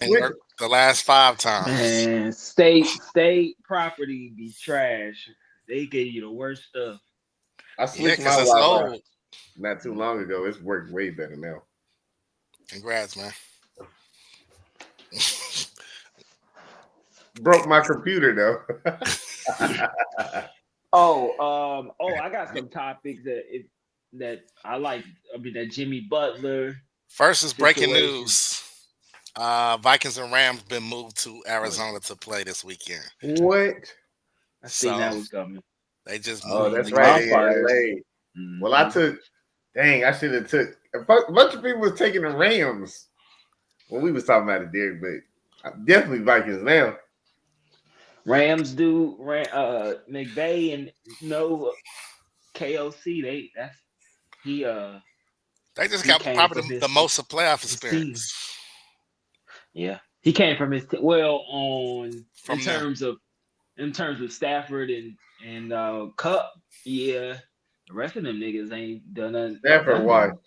And work the last 5 times. Man, state property be trash. They give you the worst stuff. I Yeah, switched my because it's Wi-Fi old. not too long ago. It's worked way better now. Congrats, man. Broke my computer though. I got some topics that I like. I mean, that Jimmy Butler First is breaking situation. news. Vikings and Rams been moved to Arizona to play this weekend. What? I seen So that was coming. they just Oh, moved that's the right. game. They in Wildfires. LA. Well, I Hmm. took. Dang, I should have took. A bunch of people was taking the Rams when we was talking about it, Derek, but definitely Vikings now. Rams do McVay and no KOC. He uh They just he got came probably from the most of playoff his team. experience Yeah, he came from his well on from them. in terms of Stafford and Cup. Yeah, the rest of them niggas ain't done Stafford, why? nothing.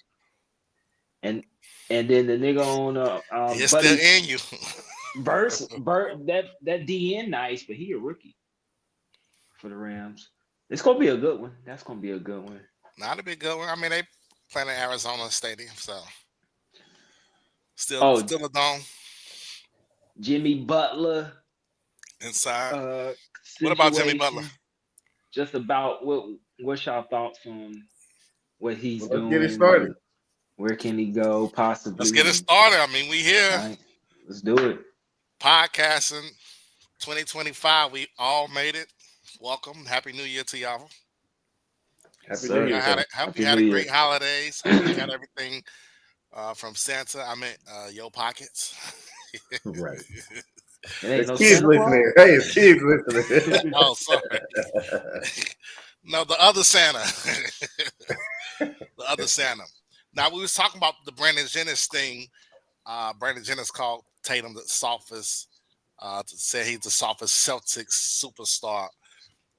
And and then the nigga on It's still Buddy in you. Burt that DN nice, but he a rookie for the Rams. It's gonna be a good one. That's gonna be a good one. Not a big good one. I mean, they playing in Arizona Stadium, so Oh, still a dome Jimmy Butler inside. What about Jimmy Butler? situation. Just about what's y'all thoughts on what he's Well, let's get it doing? started. Where can he go Let's get it possibly? started. I mean, we All here right, let's do it. podcasting 2025. We all made it. Welcome. Happy New Year to y'all. Yes, Happy New sir. Year, sir. Hope you Happy had New a Year. great holidays. Hope you got everything from Santa. I meant your pockets. Right. It ain't There's no kids Santa Claus. listening. Hey, it's kids listening. Oh, sorry. No, the other Santa. The other Santa. Now we was talking about the Brandon Jennings thing. Brandon Jennings called Tatum the softest. Said he's the softest Celtics superstar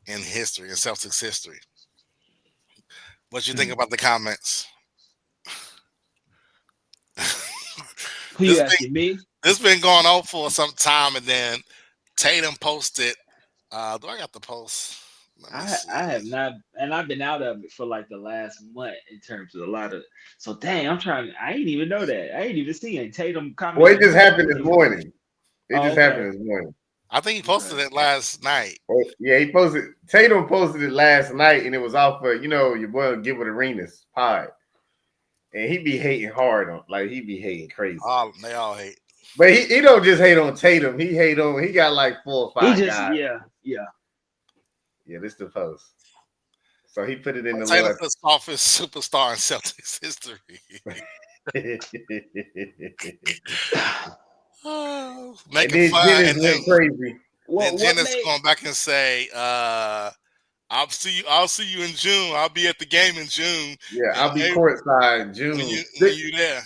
in history, in Celtics history. What you think about the comments? Who you this been asking me? this been going on for some time, and then Tatum posted. Do I got the post? Let me I see. have not, and I've been out of it for like the last month in terms of a lot of. So dang, I'm trying. I ain't even know that. I ain't even seen Tatum Well, it commenting just on happened this anything. morning. It Oh, just okay, happened this morning. I think he okay. posted it last night. Oh, yeah, he posted. Tatum posted it last night, and it was off of your boy Give It Arenas pod, and he be hating hard on, like he be hating crazy. They all hate. But he don't just hate on Tatum. He got like 4 or 5 Just guys. yeah. Yeah, this the post. So he put it in the Tatum Lord. the softest superstar in Celtics history. And Making then fun, Jennings and went crazy. then What Jennings made? going back and say, I'll see you in June. I'll be at the game in June. Yeah, And I'll be hey, courtside in when June. you there.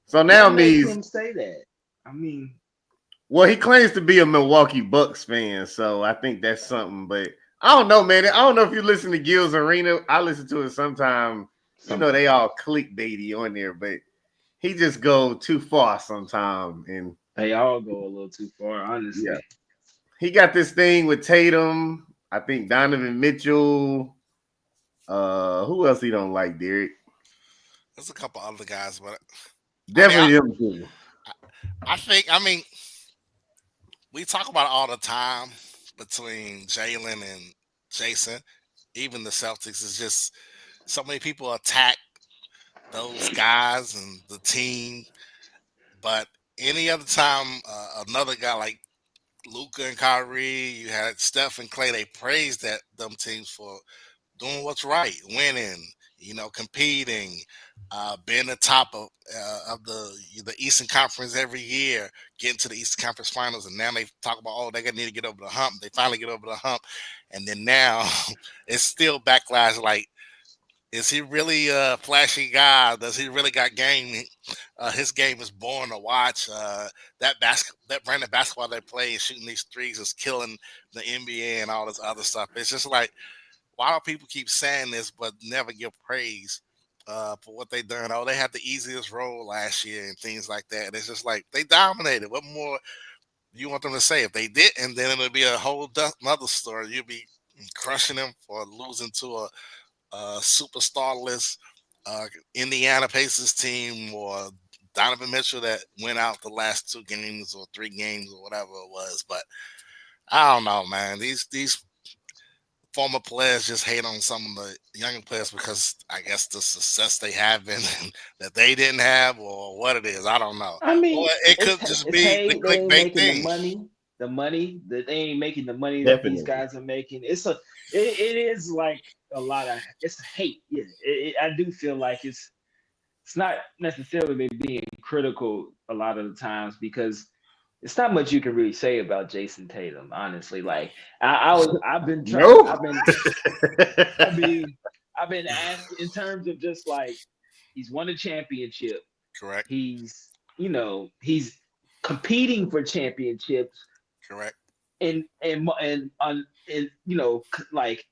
So now What made means him say that? I mean, well, he claims to be a Milwaukee Bucks fan, so I think that's something. But I don't know, man. I don't know if you listen to Gil's Arena. I listen to it sometime. They sometimes all clickbaity on there, but he just go too far sometime. And they all go a little too far, yeah, honestly. he got this thing with Tatum. I think Donovan Mitchell. Who else he don't like, Derek? There's a couple other guys, but I mean, Definitely them two. I think, I mean, we talk about it all the time between Jalen and Jason. Even the Celtics is just so many people attack those guys and the team. But any other time, another guy like Luca and Kyrie, you had Steph and Clay, they praised them teams for doing what's right, winning, competing, being the top of the Eastern Conference every year, getting to the Eastern Conference Finals, and now they talk about they need to get over the hump. They finally get over the hump, and then now it's still backlash. Like, is he really a flashy guy? Does he really got game? His game is boring to watch. That brand of basketball they play, shooting these threes, is killing the NBA and all this other stuff. It's just like, why do people keep saying this but never give praise for what they done. Oh, they had the easiest role last year and things like that. And it's just like they dominated. What more you want them to say? If they didn't, then it'll be a whole another story. You'll be crushing them for losing to a superstarless uh, Indiana Pacers team or Donovan Mitchell that went out the last 2 games or 3 games or whatever it was. But I don't know, man. These former players just hate on some of the younger players because I guess the success they have been that they didn't have or what it is. I don't know. I Or mean, it could just it's be the hate. They ain't clickbait making thing. the money that they ain't making the money that these Definitely. guys are making. It is like a lot of it's hate. Yeah, I do feel like it's not necessarily being critical a lot of the times because it's not much you can really say about Jason Tatum, honestly. Like I've been trying, No. I mean, I've been asked in terms of just like he's won a championship. Correct. He's he's competing for championships Correct. and like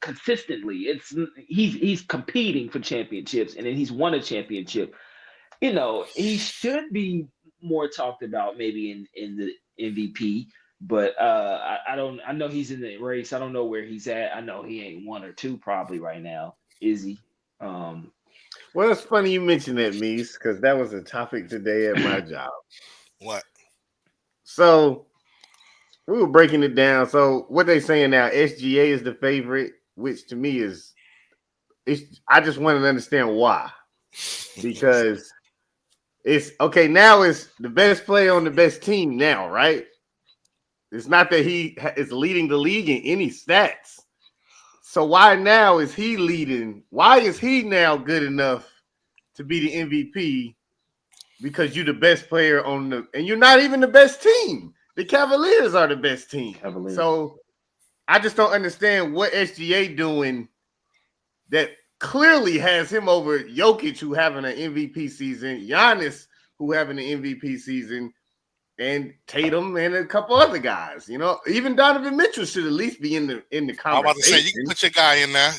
consistently. It's he's competing for championships and then he's won a championship. He should be more talked about maybe in the MVP. But I don't. I know he's in the race. I don't know where he's at. I know he ain't one or two probably right now. Is he? Um, Well, it's funny you mentioned that, Mies, because that was a topic today at my job. What? So we were breaking it down. So what they saying now, SGA is the favorite, which to me is I just want to understand why. Because it's okay, now it's the best player on the best team now, right? It's not that he is leading the league in any stats. So why now is he leading? Why is he now good enough to be the MVP? Because you're the best player on and you're not even the best team. The Cavaliers are the best team. Cavaliers. So I just don't understand what SGA doing that clearly has him over Jokic, who having an MVP season, Giannis, who having an MVP season, and Tatum and a couple other guys. Even Donovan Mitchell should at least be in the I'm about to say conversation. you can put your guy in there.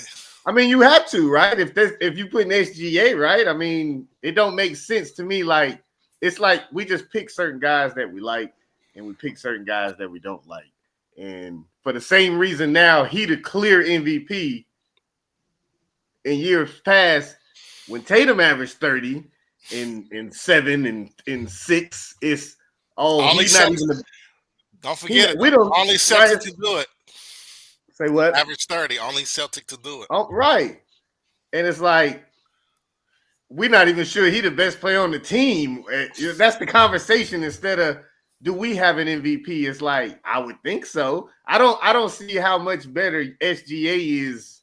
I mean, you have to, right? If you put an SGA, right? I mean, it don't make sense to me. Like it's like we just pick certain guys that we like, and we pick certain guys that we don't like. And for the same reason, now he the clear MVP. In years past, when Tatum averaged 30 in 7 and in 6, it's Only he's not Celtics. even Don't forget it. we don't Only Celtic right, to do it. say what? Average 30. Only Celtic to do it. Oh, right. And it's like we're not even sure he the best player on the team. That's the conversation instead of do we have an MVP? It's like I would think so. I don't see how much better SGA is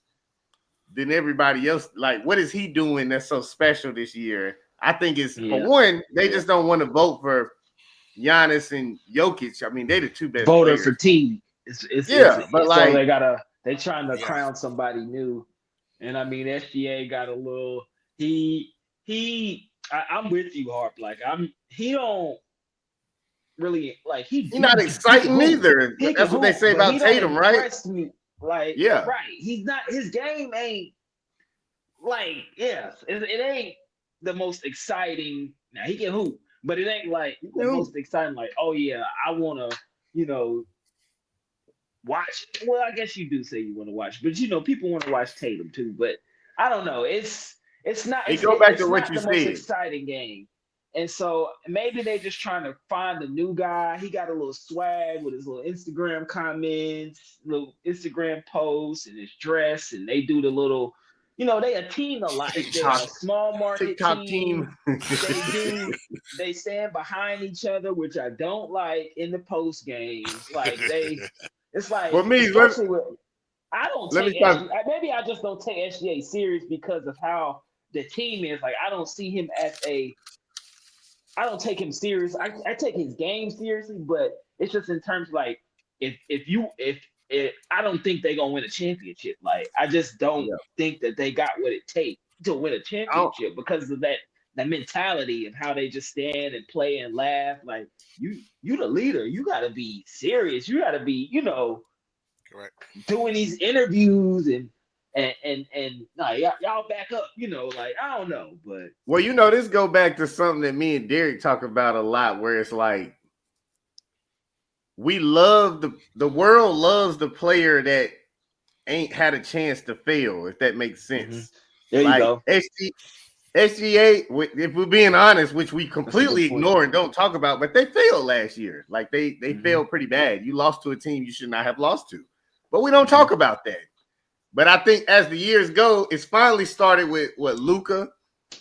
than everybody else. Like, what is he doing that's so special this year? I think it's for one, they just don't want to vote for Giannis and Jokic. I mean, they the two best voter players. fatigue. But so like they're trying to Yeah. crown somebody new. And I mean SGA got a little I'm with you, Harp. Like he don't really like he's not exciting either. That's what they say about Tatum, right? Me. Like Yeah. right. He's not his game ain't like it ain't the most exciting. Now he can hoop, but it ain't like the most exciting. Like oh yeah, I want to watch. Well, I guess you do say you want to watch, but people want to watch Tatum too. But I don't know. It's not. Hey, go back to what not you the most said. exciting game. And so maybe they just trying to find a new guy. He got a little swag with his little Instagram comments, little Instagram posts, and his dress, and they do the little, they a team a lot. They're a small market TikTok team. They stand behind each other, which I don't like in the post games. Like it's like For me, especially with I don't let take me start. maybe I just don't take SGA serious because of how the team is. Like I don't see him as I don't take him serious. I take his game seriously, but it's just in terms of like if I don't think they're gonna win a championship. Like I just don't think that they got what it takes to win a championship because of that mentality of how they just stand and play and laugh. Like you the leader, you gotta be serious. You gotta be, Correct. doing these interviews and and nah, y'all back up, like I don't know, but Well, this go back to something that me and Derrick talk about a lot, where it's like we love the world loves the player that ain't had a chance to fail, if that makes sense. There you Like go. SGA, if we're being honest, which we That's a completely good point. ignore and don't talk about, but they failed last year. Like they Mhm. failed pretty bad. You lost to a team you should not have lost to, but we don't Mhm. talk about that. But I think as the years go, it's finally started with what Luka.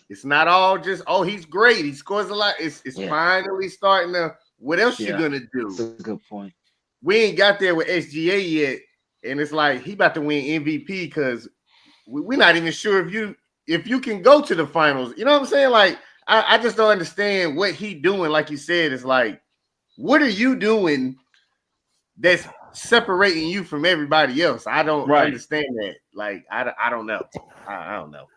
It's not all just he's great. He scores a lot. It's Yeah. finally starting to what else you gonna That's do? a good point. We ain't got there with SGA yet, and it's like he about to win MVP because we're not even sure if you can go to the finals. You know what I'm saying? Like I just don't understand what he doing. Like you said, it's like, what are you doing that's separating you from everybody else? I don't Right. understand that. Like I don't know. I don't know.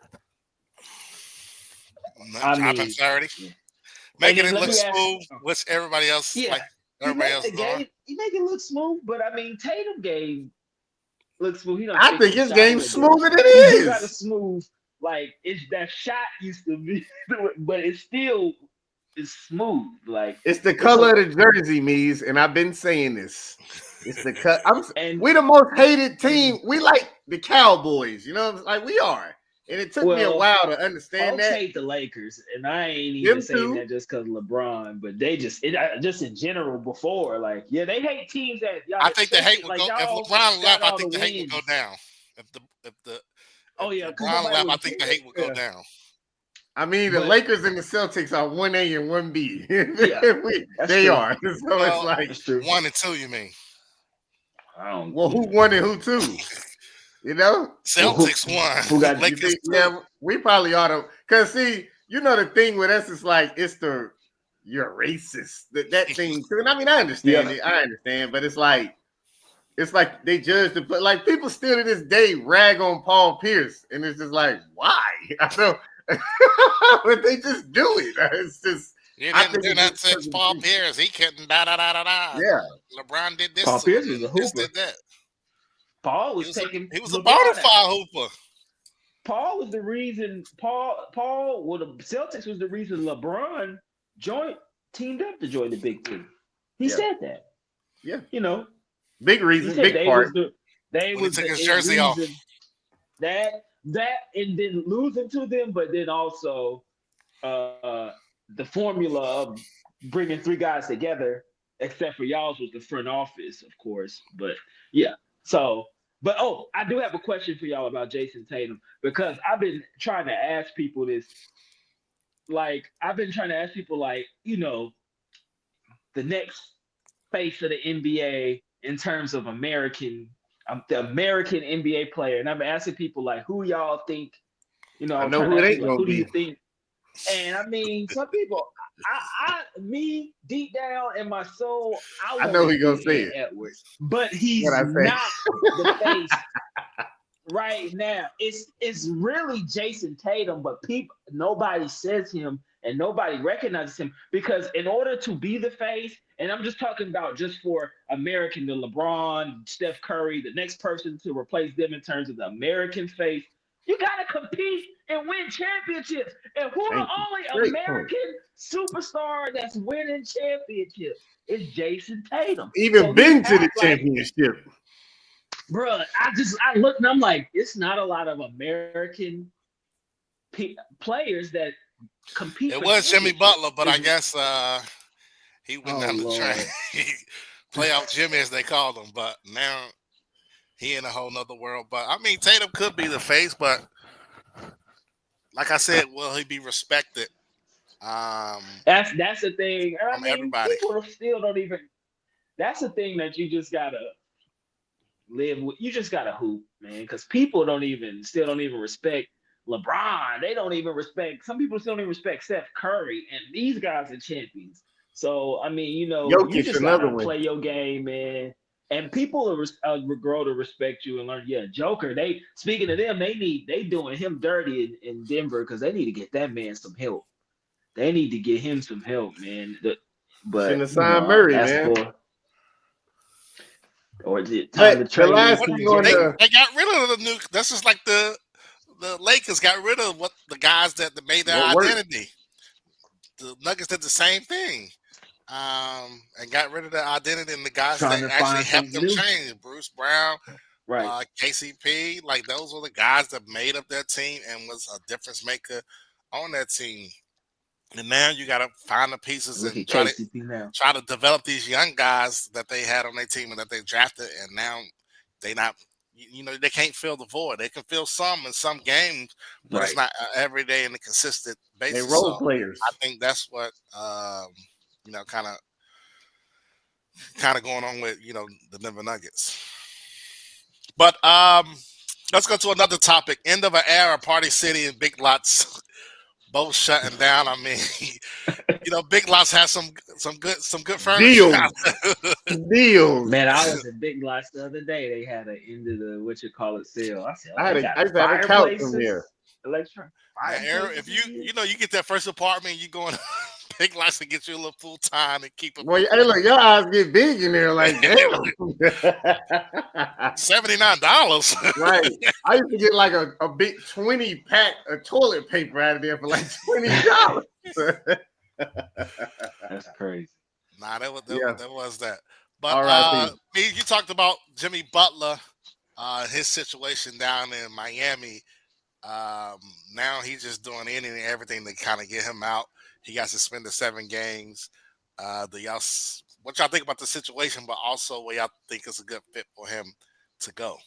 I Dropping mean, 30, yeah. making And it then let look me ask. smooth, which everybody else Yeah, like. Everybody else is doing. he make it look smooth, but I mean, Tatum game looks smooth. He don't I take think some his shots game's that did. smoother than He do got a his. smooth, like it's that shot used to be, but it still is smooth. Like It's the it's color of the jersey, Mies, and I've been saying this. It's the cut. and We the most hated team. We like the Cowboys, like we are. And it took me a well, while to understand folks that. hate the Lakers, and I ain't even Them saying two. that just because LeBron, but they just in general before, like they hate teams that y'all, I think the hate especially would like go if y'all LeBron got left. I all the think the hate would go wins. down. If Oh yeah, because LeBron nobody left, I would think the care. hate would go Yeah. down. I mean, the But Lakers and the Celtics are 1A and 1B. yeah, that's They true. are. So it's Well, like, That's true. 1 and 2, you mean? I don't. well, who won and who two? Well, Celtics who won. got? You Lakers think, 2. yeah, we probably ought to. Because, see, the thing with us is like, you're racist. That thing, too. And I mean, I understand Yeah. it. I understand. But it's like they judge the play. Like, people still to this day rag on Paul Pierce. And it's just like, why? I know. But they just do it. It's just, You I didn't think do it's nothing just because since of the Paul people. Pierce. He couldn't da da da da da. Yeah. LeBron did this Paul to him Pierce was and a this hooper. did that. Paul He was was a, taking he was a bona LeBron out. fide hooper. Paul was the reason. Well, the Celtics was the reason LeBron teamed up to join the Big Three. He Yeah. said that. Yeah. You know, Big he reason, said big part. they When he was took the his jersey off. reason that and then losing to them, but then also uh the formula of bringing three guys together, except for y'all's was the front office, of course. But yeah, so but I do have a question for y'all about Jason Tatum because I've been trying to ask people this. Like I've been trying to ask people, like the next face of the NBA in terms of the American NBA player, and I'm asking people like, who y'all think? I I'm know trying who to it ask ain't people like, gonna who do you be. think? And I mean, some people, me deep down in my soul, I I want know to he gonna see say Ant it. Edwards, but What he's I say. not the face right now. It's really Jason Tatum, but nobody says him and nobody recognizes him because in order to be the face, and I'm just talking about just for American, the LeBron, Steph Curry, the next person to replace them in terms of the American face, you gotta compete and win championships. And who the Thank you. only Great point. American superstar that's winning championships is Jason Tatum. Even So he been to had the championship. Bruh, I looked and I'm like, it's not a lot of American players that compete It for was Jimmy championships. Butler, but I guess he went Oh down the train. Lord. Playoff Jimmy, as they call him. But now he in a whole nother world. But I mean, Tatum could be the face, but like I said, will he be respected That's the thing. And I from mean, everybody? people still don't even. That's the thing that you just gotta live with. You just gotta hoop, man, because people still don't even respect LeBron. They don't even respect. Some people still don't even respect Steph Curry, and these guys are champions. So I mean, you Jokic, just another gotta one. play your game, man. And people will grow to respect you and learn. Yeah, Joker. Speaking of them, they doing him dirty in Denver because they need to get that man some help. They need to get him some help, man. Shouldn't But have signed Murray, that's man. for or is it time But to the trade in last What thing Kenny on they Gaines? the they got rid of the new. That's just like the Lakers got rid of what the guys that made their what worked. identity. The Nuggets did the same thing, and got rid of their identity and the guys that Trying to actually find helped something them new. change. Bruce Brown, Right. KCP, like those were the guys that made up their team and was a difference maker on that team. And now you got to find the pieces Look and at try to KCP now. try to develop these young guys that they had on their team and that they drafted, and now they not. They can't fill the void. They can fill some in some games, but it's Right. not every day and a consistent They basis. So role I players. think that's what kind of going on with the Denver Nuggets. But let's go to another topic. End of an era. Party City and Big Lots both shutting down. I mean, Big Lots has some good furniture. Deals. Deals. Man, I was in Big Lots the other day. They had an end of the what you call it sale. I said, oh, I they had a got I used to have a couch from fireplaces, there. electric Man, Aaron, fireplaces if in here. you get that first apartment, you go in Big Lots and get you a little full time and keep it Boy, moving. hey, look, your eyes get big in there, like damn. $79. Right. I used to get like a big 20 pack of toilet paper out of there for like $20. That's crazy. Nah, that was that, Yeah. that was that. But R.I.P. you talked about Jimmy Butler, his situation down in Miami. Um, Now he's just doing anything and everything to kind of get him out. He got suspended 7 games. What y'all think about the situation, but also what y'all think is a good fit for him to go?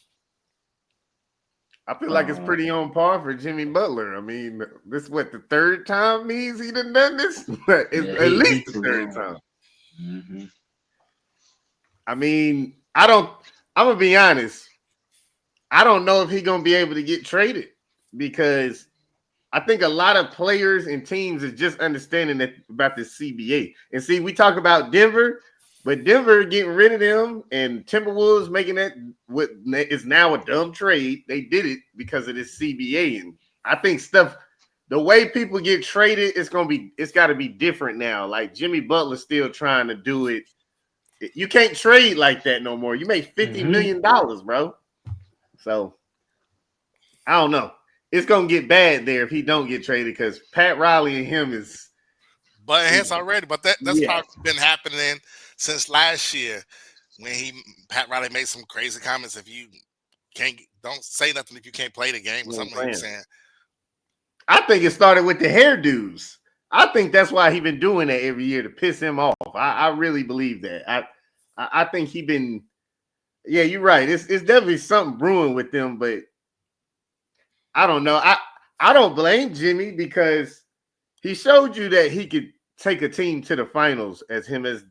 I feel like it's pretty on par for Jimmy Butler. I mean, this is what the third time means he done this? It's Yeah, at he least the too third long. time. Mm-hmm. I mean, I'm gonna be honest. I don't know if he's gonna be able to get traded because I think a lot of players and teams is just understanding that about the CBA. And see, we talk about Denver, but Denver getting rid of them and Timberwolves making that what is now a dumb trade. They did it because of this CBA. And I think the way people get traded, it's got to be different now. Like Jimmy Butler still trying to do it. You can't trade like that no more. You make $50 million, bro. So I don't know. It's gonna get bad there if he don't get traded because Pat Riley and him is But it has already. But that's yeah. probably been happening since last year when Pat Riley made some crazy comments. If you don't say nothing if you can't play the game or You know what something I'm he was saying? saying. I think it started with the hairdos. I think that's why he been doing that every year to piss him off. I really believe that. I think he been. Yeah, you're right. It's definitely something brewing with them, but I don't know. I don't blame Jimmy because he showed you that he could take a team to the finals as him as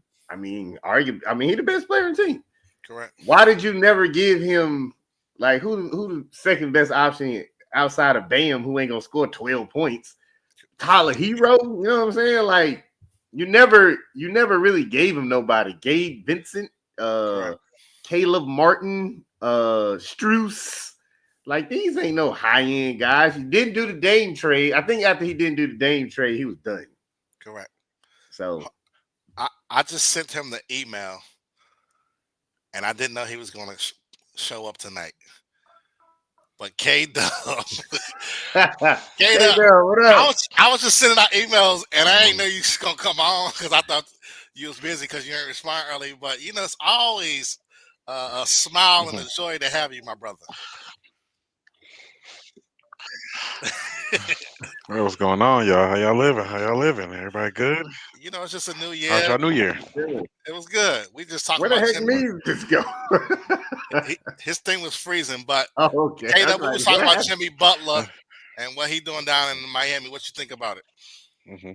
he the best player in the team. Correct. Why did you never give him like who the second best option outside of Bam who ain't gonna score 12 points? Tyler Hero, you know what I'm saying? Like you never really gave him nobody. Gabe Vincent, Correct. Caleb Martin, Struess. Like these ain't no high-end guys. He didn't do the Dame trade. I think after he didn't do the Dame trade, he was done. Correct. So I just sent him the email, and I didn't know he was going to show up tonight. But K Dub, hey there, what up? I was just sending out emails, and I didn't know you was gonna come on because I thought you was busy because you didn't respond early. But it's always a smile and a joy to have you, my brother. Hey, what's going on, y'all? How y'all living? How y'all living? Everybody good? It's just a new How's year. y'all New Year? It was good. We just talked Where the about heck Jimmy. me just go? His thing was freezing, but Oh, okay. K That's Dub, we was right. talking about Jimmy Butler and what he doing down in Miami. What you think about it? hmm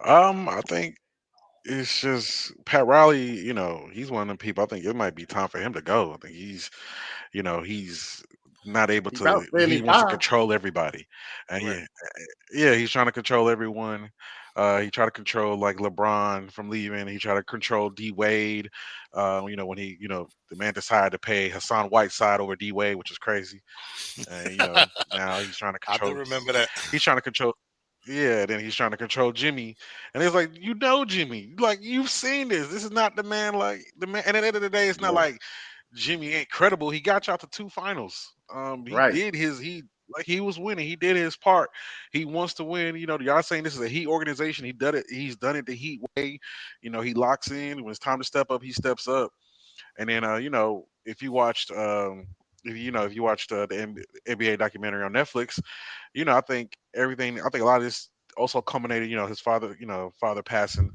I think it's just Pat Riley. He's one of them people. I think it might be time for him to go. I think he's not able He's about to. He wants to 75. control everybody, and Correct. yeah, he's trying to control everyone. He tried to control like LeBron from leaving. He tried to control D Wade. When the man decided to pay Hassan Whiteside over D Wade, which is crazy. And now he's trying to I do control. remember that. He's trying to control. Yeah, then he's trying to control Jimmy, and it's like you know Jimmy, like you've seen this. This is not the man, like the man. And at the end of the day, it's not Yeah. like Jimmy ain't credible. He got y'all to 2 finals. He Right. did he like he was winning. He did his part. He wants to win. You know, y'all saying this is a Heat organization. He done it. He's done it the Heat way. You know, he locks in when it's time to step up. He steps up. And then, you know, if you watched the NBA documentary on Netflix, you know, I think everything. I think a lot of this also culminated. You know, his father. You know, father passing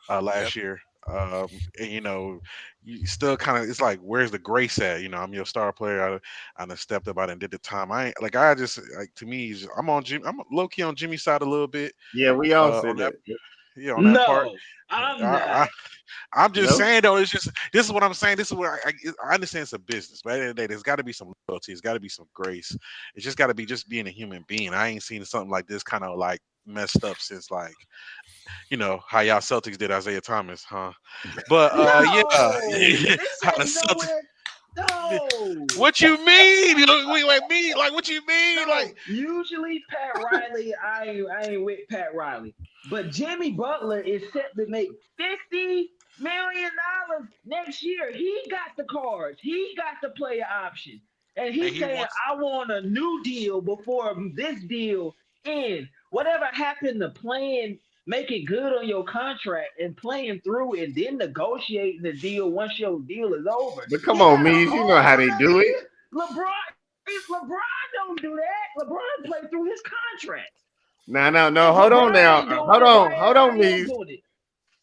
Yep. last year. And you know, you still kind of. It's like, where's the grace at? You know, I'm your star player. I done stepped up. I done did the time. I ain't like. I just like to me. I'm on Jim. I'm low key on Jimmy's side a little bit. Yeah, we all On said that. that. Yeah, on that part. No, I'm I, not. I'm just No, saying though, it's just this is what I'm saying. This is what I understand it's a business, but at the end of the day, there's got to be some loyalty. There's got to be some grace. It's just got to be just being a human being. I ain't seen something like this kind of like messed up since like you know how y'all Celtics did Isaiah Thomas, huh? But yeah, No, this how the ain't Celtics. nowhere. No, What you mean? Wait, me? Like what you mean? no. Like Usually Pat Riley, I ain't with Pat Riley, but Jimmy Butler is set to make $50 million next year. He got the cards. He got the player option, and and he's he saying, wants. "I want a new deal before this deal ends." Whatever happened to playing, making good on your contract and playing through, and then negotiating the deal once your deal is over. but come He on, got a Mees, you know how whole they nother do it. year. LeBron don't do that. LeBron played through his contract. No, no, no. If Hold on LeBron now. ain't doing Hold it, on. why Hold on, everybody else Mees. doing it?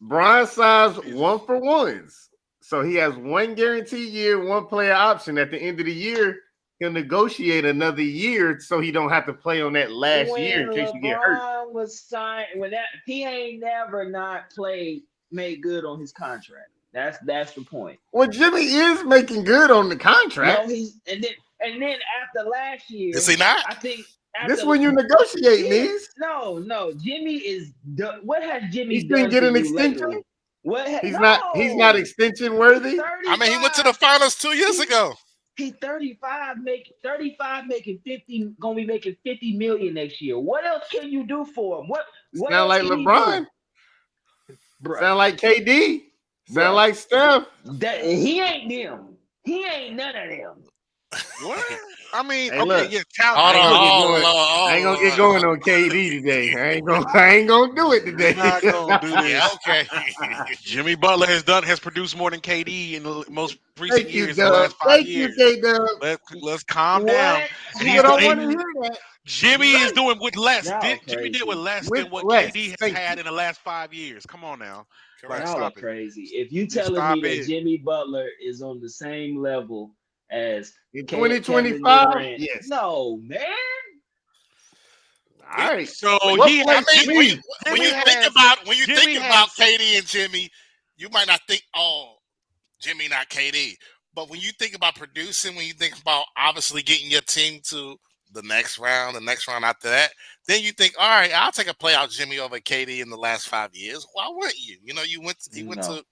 Brian signs Is 1-for-1s. So he has one guaranteed year, one player option. At the end of the year, he'll negotiate another year so he don't have to play on that last year When in case you get hurt. LeBron was signed, when that he ain't never not played, made good on his contract. That's the point. Well, Jimmy is making good on the contract. No, he's and then after last Is year, he not? I think This after when you negotiate, yeah, Mees. no, Jimmy is done. What has He Jimmy shouldn't done get for an you extension. lately? What? He's not No, extension he's worthy. I mean, he went to the 35. finals 2 years He ago. he 35 making 50, gonna be making 50 million next year. What else can you do for him? What Sound else like can he do? LeBron. Bruh, Sound like KD. Sound bruh. like Steph. That he ain't them. He ain't none of them. what? I mean, Hey, okay, look. yeah, talent. I Hold ain't on, gonna Look, get oh going. Lord, I ain't gonna get oh going Lord. on KD today. I ain't gonna do it we're today. not gonna do Yeah, this. okay. Jimmy Butler has produced more than KD in the most recent Thank you, years in the Dub. last five Thank you, years. K Dub. Let's calm down. What And People he's don't have want to you? hear that. Jimmy is What? doing with less. Y'all Jimmy did with crazy. less With than what less. KD has Thank had you. in the last 5 years. Come on now, like Correct. Y'all are stop it. crazy. If you Just telling me stop that it. Jimmy Butler is on the same level as In Kevin 2025, Durant, yes. no man. All right. So What he I has place mean, Jimmy. me? when you Jimmy think has about Jimmy has KD and Jimmy, you might not think, oh, Jimmy not KD. But when you think about producing, when you think about obviously getting your team to the next round after that, then you think, all right, I'll take a playout Jimmy over KD in the last 5 years. Why wouldn't you? You know, he went No. to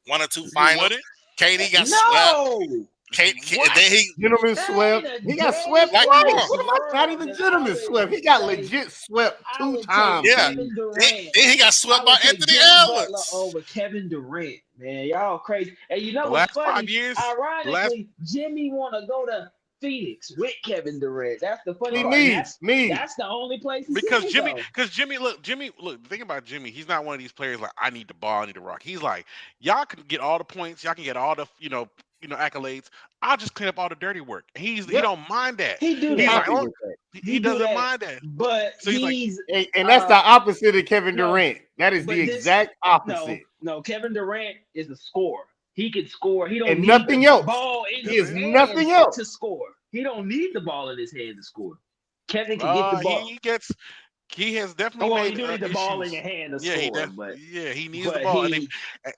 one or two you finals. wouldn't. KD got swept. No. And What? then he Gentleman That ain't swept. a He got day swept like, in come twice. on. this What am I? Not world even that I gentleman would swept. He got say legit swept I two would take times, Yeah. man. Kevin Durant. Then he got I swept by would take Anthony Jimmy Butler Edwards. over Kevin Durant. Man, y'all crazy. And you know The what's last five funny? years. The last Ironically, Jimmy want to go to Phoenix with Kevin Durant. That's the funny See, part, and me, that's me. that's the only place he because can go. Jimmy, look, the thing about Jimmy, he's not one of these players like I need the ball, I need the rock. He's like, y'all can get all the points, y'all can get all the accolades. I'll just clean up all the dirty work. He Yep, don't mind that. He do he He's that. like, happy oh, with that. he He do doesn't that. mind that. But So he's like, And that's the uh opposite of Kevin no, Durant. That is the but this exact opposite. no. Kevin Durant is a scorer. He can score. He don't And need the nothing else. ball in He his is nothing. nothing hands else. to score. He don't need the ball in his hand to score. Kevin can get the ball. He has Oh, definitely well, you made do need the ball in issues. your hand to Yeah, score, but he needs the but ball, and he uh,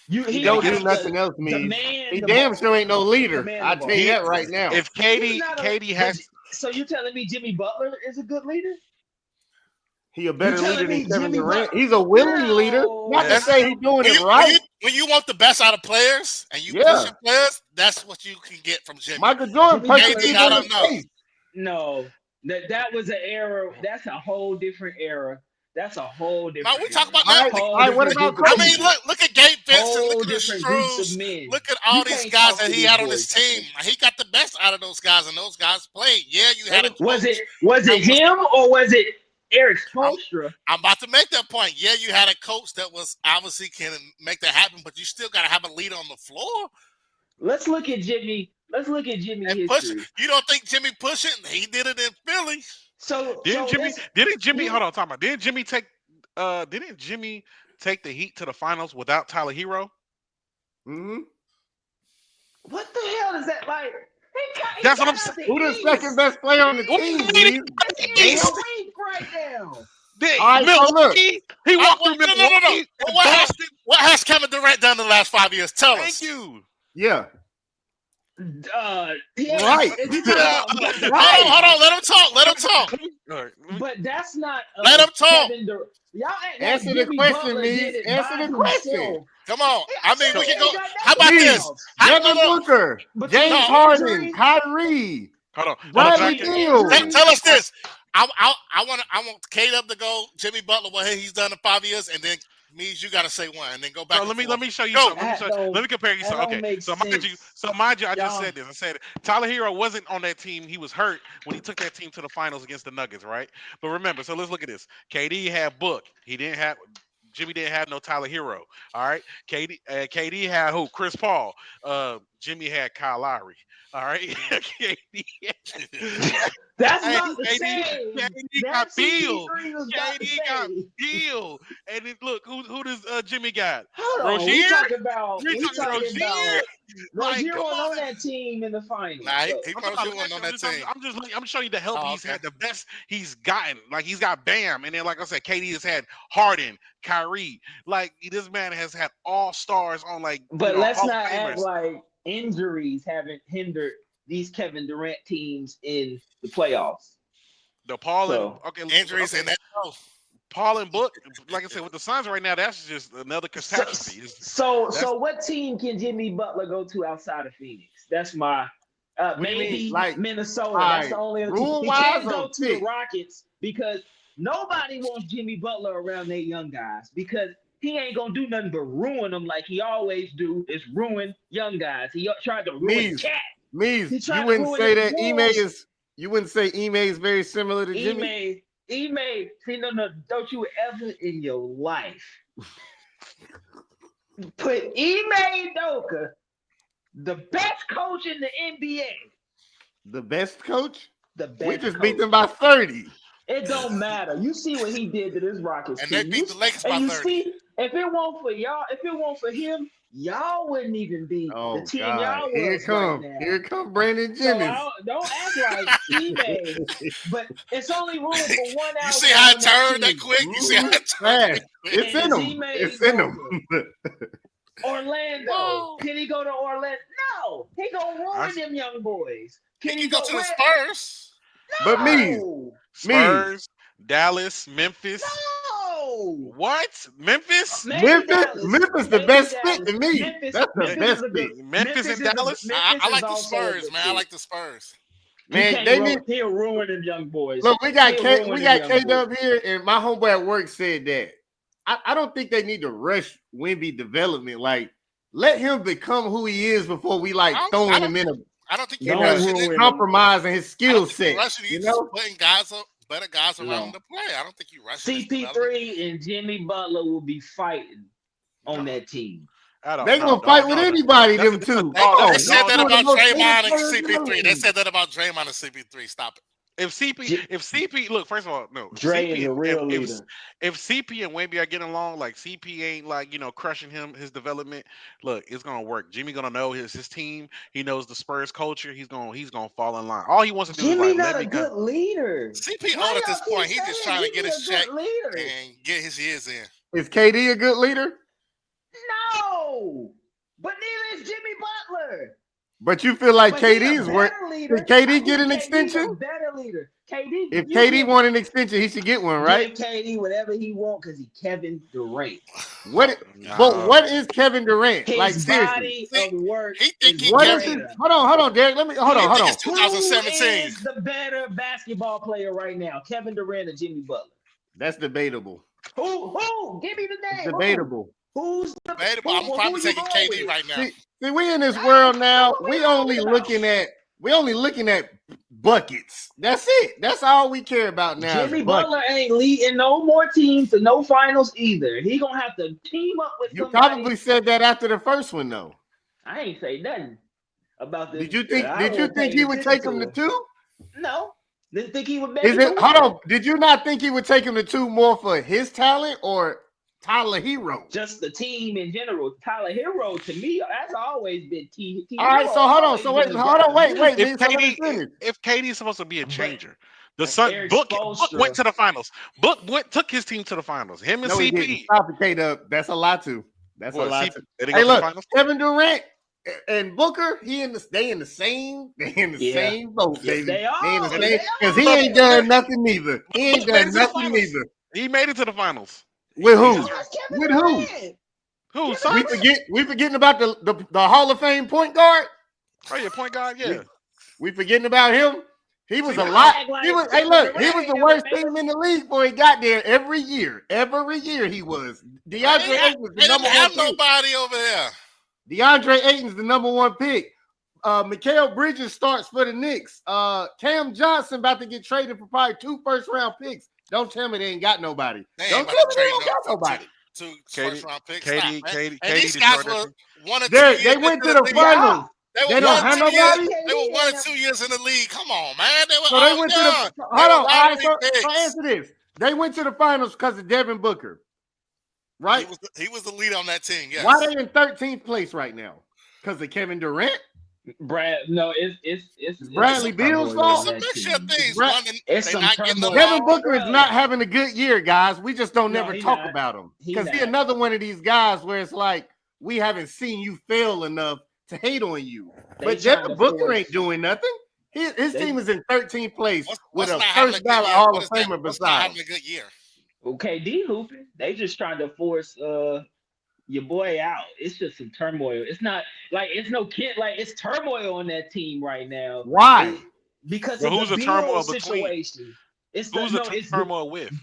He he and he don't don't do gets have to nothing else, means he demand the damn sure ball. ain't no leader. Command the I tell you ball. he that right now. if He's not a Katie but has so you telling me Jimmy Butler is a good leader? He a You better leader telling than me Kevin Jimmy Durant. Butler? He's a willing leader. Not to No, That's I say he's don't. doing when it you when right. you when you want the best out of players and you push Yeah. your players, that's what you can get from Jimmy. Michael Jordan Jimmy punched Butler KD, is people I in the don't know. face. no. That was an era. That's a whole different era. That's a whole Now different we talk era. about All that. right, all Whole right. What different about group of I Kobe? mean, people. look at Gabe Vincent, look Whole at the different groups of Struz, men. look at You all these can't guys talk that to he this had on boy. his team. He got the best out of those guys, and those guys played. Yeah, you had a Was coach it that wasn't. him or was it Eric I'm, Spoelstra? I'm about to make that point. Yeah, you had a coach that was obviously can make that happen, but you still got to have a leader on the floor Let's look at Jimmy. Let's look at Jimmy and push it. history. You don't think Jimmy push it? He did it in Philly. So let's Didn't Jimmy you hold on, talking about didn't Jimmy take the Heat to the finals without Tyler Hero? Hmm. what the hell is that like? He That's what got I'm saying. out the Who the second East. best player on the What do you team, mean he Weez? got He the in the East? week right now. All right, so look. Milwaukee. He walked through No. Milwaukee and Boston. What has Kevin Durant done in the last 5 years? Tell Thank us. you. Yeah, Yeah, right, if you talk about, right. Hold on. Let him talk. Let him talk. All right, let me- but that's not Let him talk. Kevin Durant. Y'all act like Answer the Jimmy question, Butler did Mees. it Answer by the question. himself. Come on. I mean, we He can go. ain't got How about nothing Mees, this? else. Devin No. Booker, Between James No. Harden, injury, Kyrie, hold on. Bradley between Beal. injury, Tell us this. I want K-Dub to go. Jimmy Butler, what he's done in 5 years, and then means you got to say one, and then go back So and let forth. me show you Go. something. that Let me compare you that something. don't Okay. make So sense. mind you, I just Y'all, said this. I said Tyler Hero wasn't on that team. He was hurt when he took that team to the finals against the Nuggets, right? But remember, so let's look at this. KD had Book. Jimmy didn't have no Tyler Hero. All right. KD had who? Chris Paul. Jimmy had Kyle Lowry. All right. KD. that's Hey, not the same. KD got That Beal. CP3 was not the KD got same. Beal. And then look, who does Jimmy got? Hold on, we Rozier? talking about We talking Rozier? Like, Rozier come wasn't on on. that team in the finals. Nah, So he I'm talking probably about wasn't last on year. that team. I'm showing you the help Oh, he's okay. had, the best he's gotten. Like he's got Bam, and then like I said, KD has had Harden, Kyrie. Like this man has had all stars on but let's Hall of not act Famers. like injuries haven't hindered these Kevin Durant teams in the playoffs. The Paul and So Injuries okay, and that. Oh, Paul and Book. Like I said, with the Suns right now, that's just another so catastrophe. so what team can Jimmy Butler go to outside of Phoenix? That's my What do you mean? maybe Like, Minnesota. all That's right, the only other team. rule He wise can't or go to the pick? Rockets because nobody wants Jimmy Butler around their young guys because he ain't gonna do nothing but ruin them like he always do. Is ruin young guys. He tried to ruin Mees, Cat. Mees, He you tried to wouldn't ruin say the that Wolves. You wouldn't say Ime is very similar to Jimmy. Ime, see, no, don't you ever in your life put Ime Udoka, the best coach in the NBA, The best coach? the We best just coach. beat them by 30. It don't matter. You see what he did to this Rockets and team. they beat the Lakers by And you 30. see, if it won't for y'all, if it won't for him, y'all wouldn't even be Oh the team God. y'all Here was it right come. now. Here it come Brandon So Jennings. don't act like eBay, but it's only room for one You out see how on it that turned that team. quick? You see how it turned Man, that quick? it's in And them. Ime It's in them. Orlando. Whoa. Can he go to Orlando? No. He gonna ruin them young boys. He Can can he go go to the where? Spurs. But me, No. Spurs, Dallas, Memphis. No. What? Memphis? Maybe Dallas. Memphis the Maybe best fit Dallas. to me. Memphis. That's the Memphis best is a good. fit. Memphis and Dallas? Memphis I is like the also a Spurs, good man. I fit. like the Spurs. Man, they need He'll ruin them young boys. look. We got He'll ruin them young K boys. Dub here, and my homeboy at work said that. I don't think they need to rush Wemby development. Like, let him become who he is before we like throwing him in I don't think a you're rushing it. compromising his I skill don't think set. you're rushing it. You You're just know, putting guys up, better guys around No. him to play. I don't think you're rushing his development. CP3 and Jimmy Butler will be fighting on that team. they gonna fight with anybody. Them That's two. They said that about Draymond and CP3. They said that about Draymond and CP3. Stop it. If CP, look, first of all, no. Dre is a real leader. If CP and Wemby are getting along, like CP ain't like crushing his development. Look, it's gonna work. Jimmy gonna know his team. He knows the Spurs culture. He's gonna fall in line. All he wants to do Jimmy is not a good leader. CP Why old at y'all this keep point. He's just saying trying to get Jimmy his a good check leader? and get his years in. Is KD a good leader? No, but neither is Jimmy Butler. But you feel like But he KD a is where? better leader. Did KD I get think an KD extension? a better leader. KD. If KD want an extension, he should get one, right? Give KD whatever he want because he Kevin Durant. What? Nah. But what is Kevin Durant? His like seriously, body See, of work he think is he what is Kevin. his? greater. Hold on, Derek. Let me hold He on. think it's Who 2017. is the better basketball player right now? Kevin Durant or Jimmy Butler? That's debatable. Who? Give me the It's name. debatable. Who's the Debatable. I'm probably who you taking going KD with? right now. See, we in this I world don't now. know what We we only talking about. looking at buckets. That's it. That's all we care about now. Jimmy Is buckets. Butler ain't leading no more teams to no finals either. He gonna have to team up with You somebody. probably said that after the first one, though. I ain't say nothing about this. Did you think? I Did you won't think pay he would attention take him to it. 2? No, didn't think he would make Is it. it? Hold on. Did you not think he would take him to 2 more for his talent or Tyler Hero? Just the team in general. Tyler Hero to me, that's always been T. All right. So hold on. So wait. Hold on. Wait. If Nigga, so let me KD, finish. if KD is supposed to be a But changer, the Sun Eric Book Spoelstra- went to the finals. Book took his team to the finals. Him and No, he didn't. CP. Stop it, K-Dub. That's a lot too. That's a What, lot CP too. they didn't Hey, go to the look, finals? Kevin Durant and Booker, they in the same boat, Yeah, baby. they are. in the They same because he are. ain't done nothing neither. He ain't Book made done it to the nothing finals. neither. He made it to the finals. With So who? is Kevin With who? Durant. Who? Kevin Suns? We forgetting about the Hall of Fame point guard. Oh yeah, point guard. Yeah. We forgetting about him. He was See, a y'all lot. act like He was. Hey, Kevin look, he Durant was ain't the never worst made team it. in the league before he got there. Every year he was. DeAndre Ayton was the They number didn't have one pick. nobody over there. DeAndre Ayton's the number one pick. Mikal Bridges starts for the Knicks. Cam Johnson about to get traded for probably 2 first-round picks. Don't tell me they ain't got nobody. They Don't ain't tell about me to they trade don't got no nobody. two Katie, first-round picks. Katie, Stop, man. Katie, And Katie these guys destroyed that were team. 1 or 2 Derek, years they went into to the the league. finals. They were They don't 1 or have 2 years. nobody. They were 1 or 2 years in the league. Come on, man. They were So they all went to young. the. They Hold were on. All right. lottery So picks. answer this. They went to the finals because of Devin Booker, right? He was the leader on that team. Yes. Why they in 13th place right now? Because of Kevin Durant? No, It's Bradley some Beal's turmoil fault? on It's a that mixture of team. things. Brad- One, It's they some not getting the turmoil. Devin ball. Booker is Bruh. not having a good year, guys. We just don't No, never he talk not. about him. He Because he not. another one of these guys where it's like, we haven't seen you fail enough to hate on you. They But trying Devin to Booker force- ain't doing nothing. His They- team is in 13th place with What's a not having a first good ballot year? Hall What of is that? Famer What's not beside having him. a good year? Okay, D hooping. They just trying to force your boy out. It's just some turmoil. It's not like it's no kid. Like it's turmoil on that team right now. Why? Because But of who's the the Bill turmoil between? situation. It's Who's the turmoil with?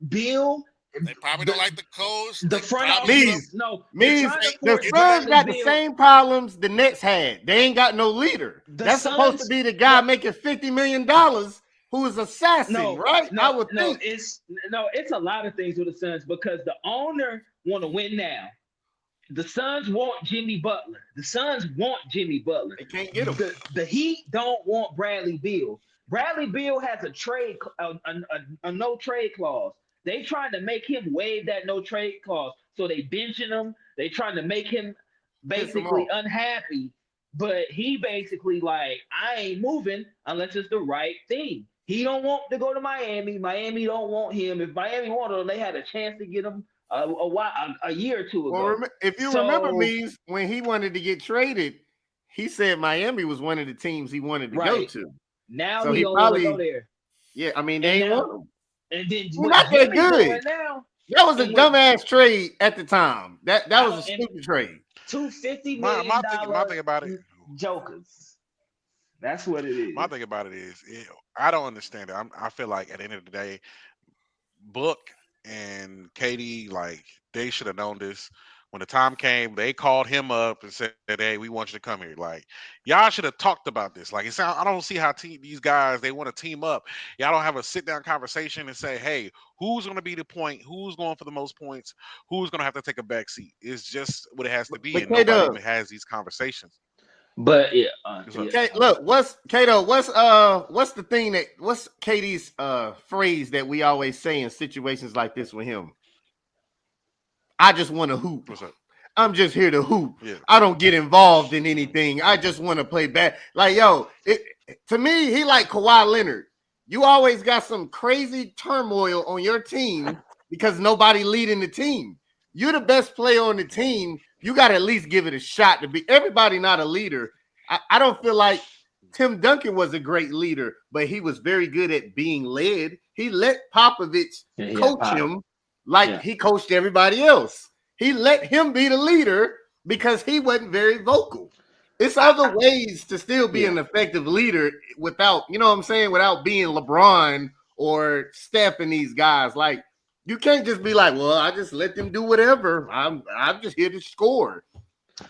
Bill. They probably don't like the coach. The They front probably- office. No, Means they're trying to the force Suns Bradley got the Beal. same problems the Nets had. They ain't got no leader. The That's supposed to Suns- be the guy no. making $50 million who is assassin, right? I would think. It's a lot of things with the Suns because the owner want to win now. The Suns want Jimmy Butler. They can't get him. The Heat don't want Bradley Beal. Bradley Beal has a no trade clause. They trying to make him waive that no trade clause. So they benching him. They trying to make him basically unhappy. But he basically like, I ain't moving unless it's the right thing. He don't want to go to Miami. Miami don't want him. If Miami wanted him, they had a chance to get him a year or two ago. Well, if you remember, Means, when he wanted to get traded, he said Miami was one of the teams he wanted to go to. Now so he don't want to go there. Yeah, I mean, they ain't want him. And then He's not that good. That was a dumbass trade at the time. That was a stupid trade. $250 million my thing about it, jokers. That's what it is. My thing about it is, I don't understand it. I feel like at the end of the day, Book and Katie, like they should have known this. When the time came, they called him up and said, "Hey, we want you to come here." Like, y'all should have talked about this. Like, I don't see how these guys, they want to team up. Y'all don't have a sit down conversation and say, "Hey, who's going to be the point? Who's going for the most points? Who's going to have to take a back seat?" It's just what it has to be, and nobody even has these conversations. But yeah, okay, look, what's the thing what's Katie's phrase that we always say in situations like this with him? I just want to hoop. What's up? I'm just here to hoop. Yeah. I don't get involved in anything. I just want to play bad. Like, yo, to me, he like Kawhi Leonard. You always got some crazy turmoil on your team because nobody leading the team. You're the best player on the team. You got to at least give it a shot to be. Everybody not a leader. I don't feel like Tim Duncan was a great leader, but he was very good at being led. He let Popovich Yeah, he had coach pop. him like Yeah. he coached everybody else. He let him be the leader because he wasn't very vocal. It's other ways to still be an Yeah. effective leader without, you know what I'm saying, without being LeBron or Steph and these guys. Like, you can't just be like, well, I just let them do whatever. I'm just here to score.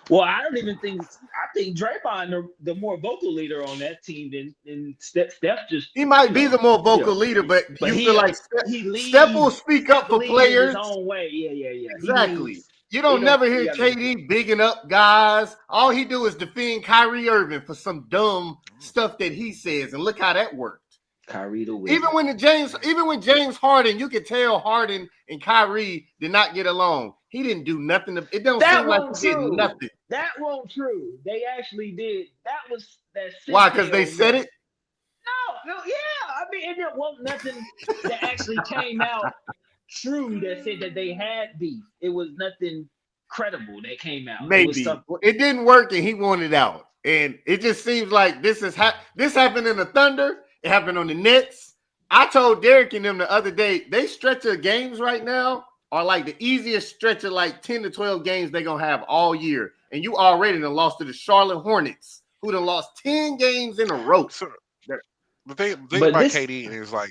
Well, I don't even think I think Draymond the more vocal leader on that team than Steph. Steph just He might be the more yeah. vocal leader, but But you feel like he Steph will leads. speak up Steph for leads in his players. own way. Yeah. He Exactly. leads. You He don't don't. never hear Yeah. KD bigging up guys. All he do is defend Kyrie Irving for some dumb stuff that he says, and look how that worked. Kyrie the Even wizard. when James Harden, you could tell Harden and Kyrie did not get along. He didn't do nothing. It don't That seem like won't he did true. nothing. That won't true. They actually did. That was that Why? Because they Centel. Yeah. said it. No, yeah. I mean, it wasn't nothing that actually came out true that said that they had beef. It was nothing credible that came out. It was Maybe something. it didn't work, and he wanted out. And it just seems like this happened in the Thunder. It happened on the Nets. I told Derrick and them the other day, they stretch of games right now are like the easiest stretch of like 10 to 12 games they're gonna have all year. And you already done lost to the Charlotte Hornets, who done lost 10 games in a row. So the thing But about this, KD is like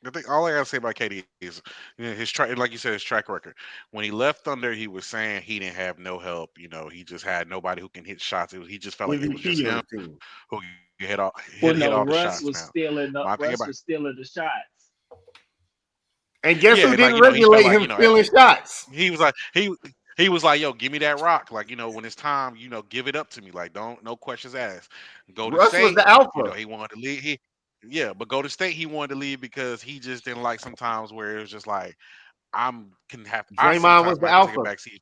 the thing. All I gotta say about KD is his track, like you said, his track record. When he left Thunder, he was saying he didn't have no help. He just had nobody who can hit shots. He just felt like it was just MVP on him the team. who hit well, all the no, shots. Now, my thing Russ about was stealing the shots. And guess yeah, who and like didn't he felt regulate like him stealing shots? he was like he was like, yo, give me that rock. Like, when it's time, give it up to me. Like, don't no questions asked. Golden Russ was State, the alpha. he wanted to leave. Yeah, but Golden State, he wanted to leave because he just didn't like sometimes where it was just like I Draymond was sometimes the might have to take a alpha. back seat.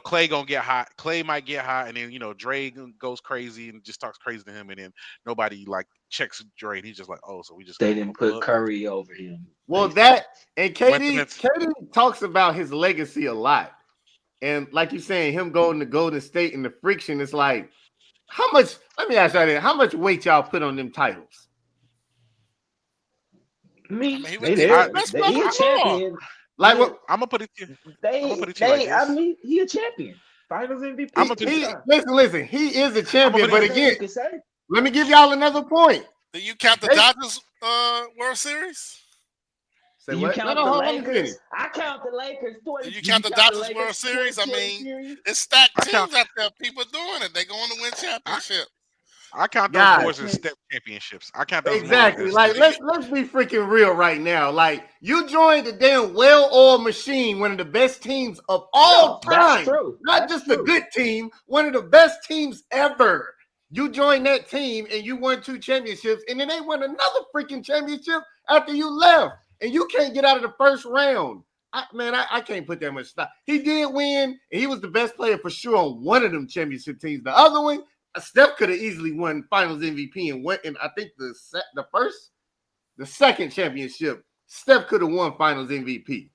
Clay gonna get hot. Clay might get hot, and then Dre goes crazy and just talks crazy to him, and then nobody like checks Dre. And he's just like, oh, so we just They gonna didn't put look. Curry over him. Well, Basically. that and Wentz, KD talks about his legacy a lot. And like you're saying, him going to Golden State and the friction is like, how much? Let me ask y'all that. How much weight y'all put on them titles? I I mean, mean, they he was there. the best He player a before. champion. Like He a, what? I'm gonna put it. I'm gonna put it to you like I this. mean, he a champion. Finals I'm MVP gonna put it. 3 times. Listen. He is a I'm gonna champion, put it. but That's all again, you can say. let me give y'all another point. Do you count the They Dodgers World Series? say Do you what? No, count no, the hold on, let me finish. Lakers? I count the Lakers Do 20. you Do you count the count the Dodgers World Lakers Series? I 2020 mean, series? it's stacked I count. teams out there. People doing it. They going to win I, championship. I count those Guys, more as step championships. I count those more exactly. as Like just. let's be freaking real right now. Like you joined the damn well-oiled machine, one of the best teams of all No, that's time. true. Not That's just a true. good team, one of the best teams ever. You joined that team and you won 2 championships, and then they won another freaking championship after you left, and you can't get out of the first round. I can't put that much stock. He did win, and he was the best player for sure on one of them championship teams. The other one, Steph could have easily won Finals MVP and went. And I think the second championship, Steph could have won Finals MVP.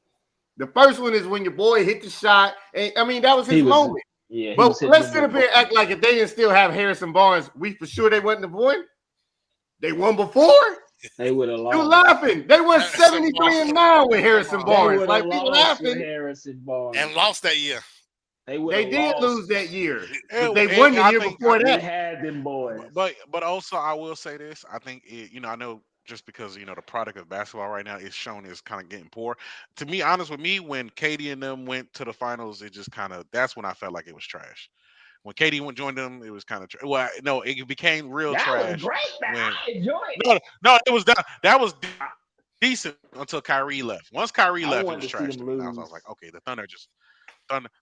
The first one is when your boy hit the shot, and I mean that was his He was, moment. yeah, he But was hitting let's them sit up here with. and act like if they didn't still have Harrison Barnes, we for sure they wasn't the boy. They won before. They would have You lost. laughing? They won Harrison 73-9 with Harrison They Barnes. would have Like we lost with laughing. Harrison Barnes. And lost that year. They would They have did lost. lose that year, but they And won the I year think, before We that. had them boys. but also I will say this. I think I know just because the product of basketball right now is shown is kind of getting poor. To be honest with me, when Katie and them went to the finals, it just kind of that's when I felt like it was trash. When Katie went joined them, it was kind of well, no, it became real That was trash great, man. when I enjoyed it. no, it was that was decent until Kyrie left. Once Kyrie I left, it wanted was to see trash them to me. And I was lose. like, okay, the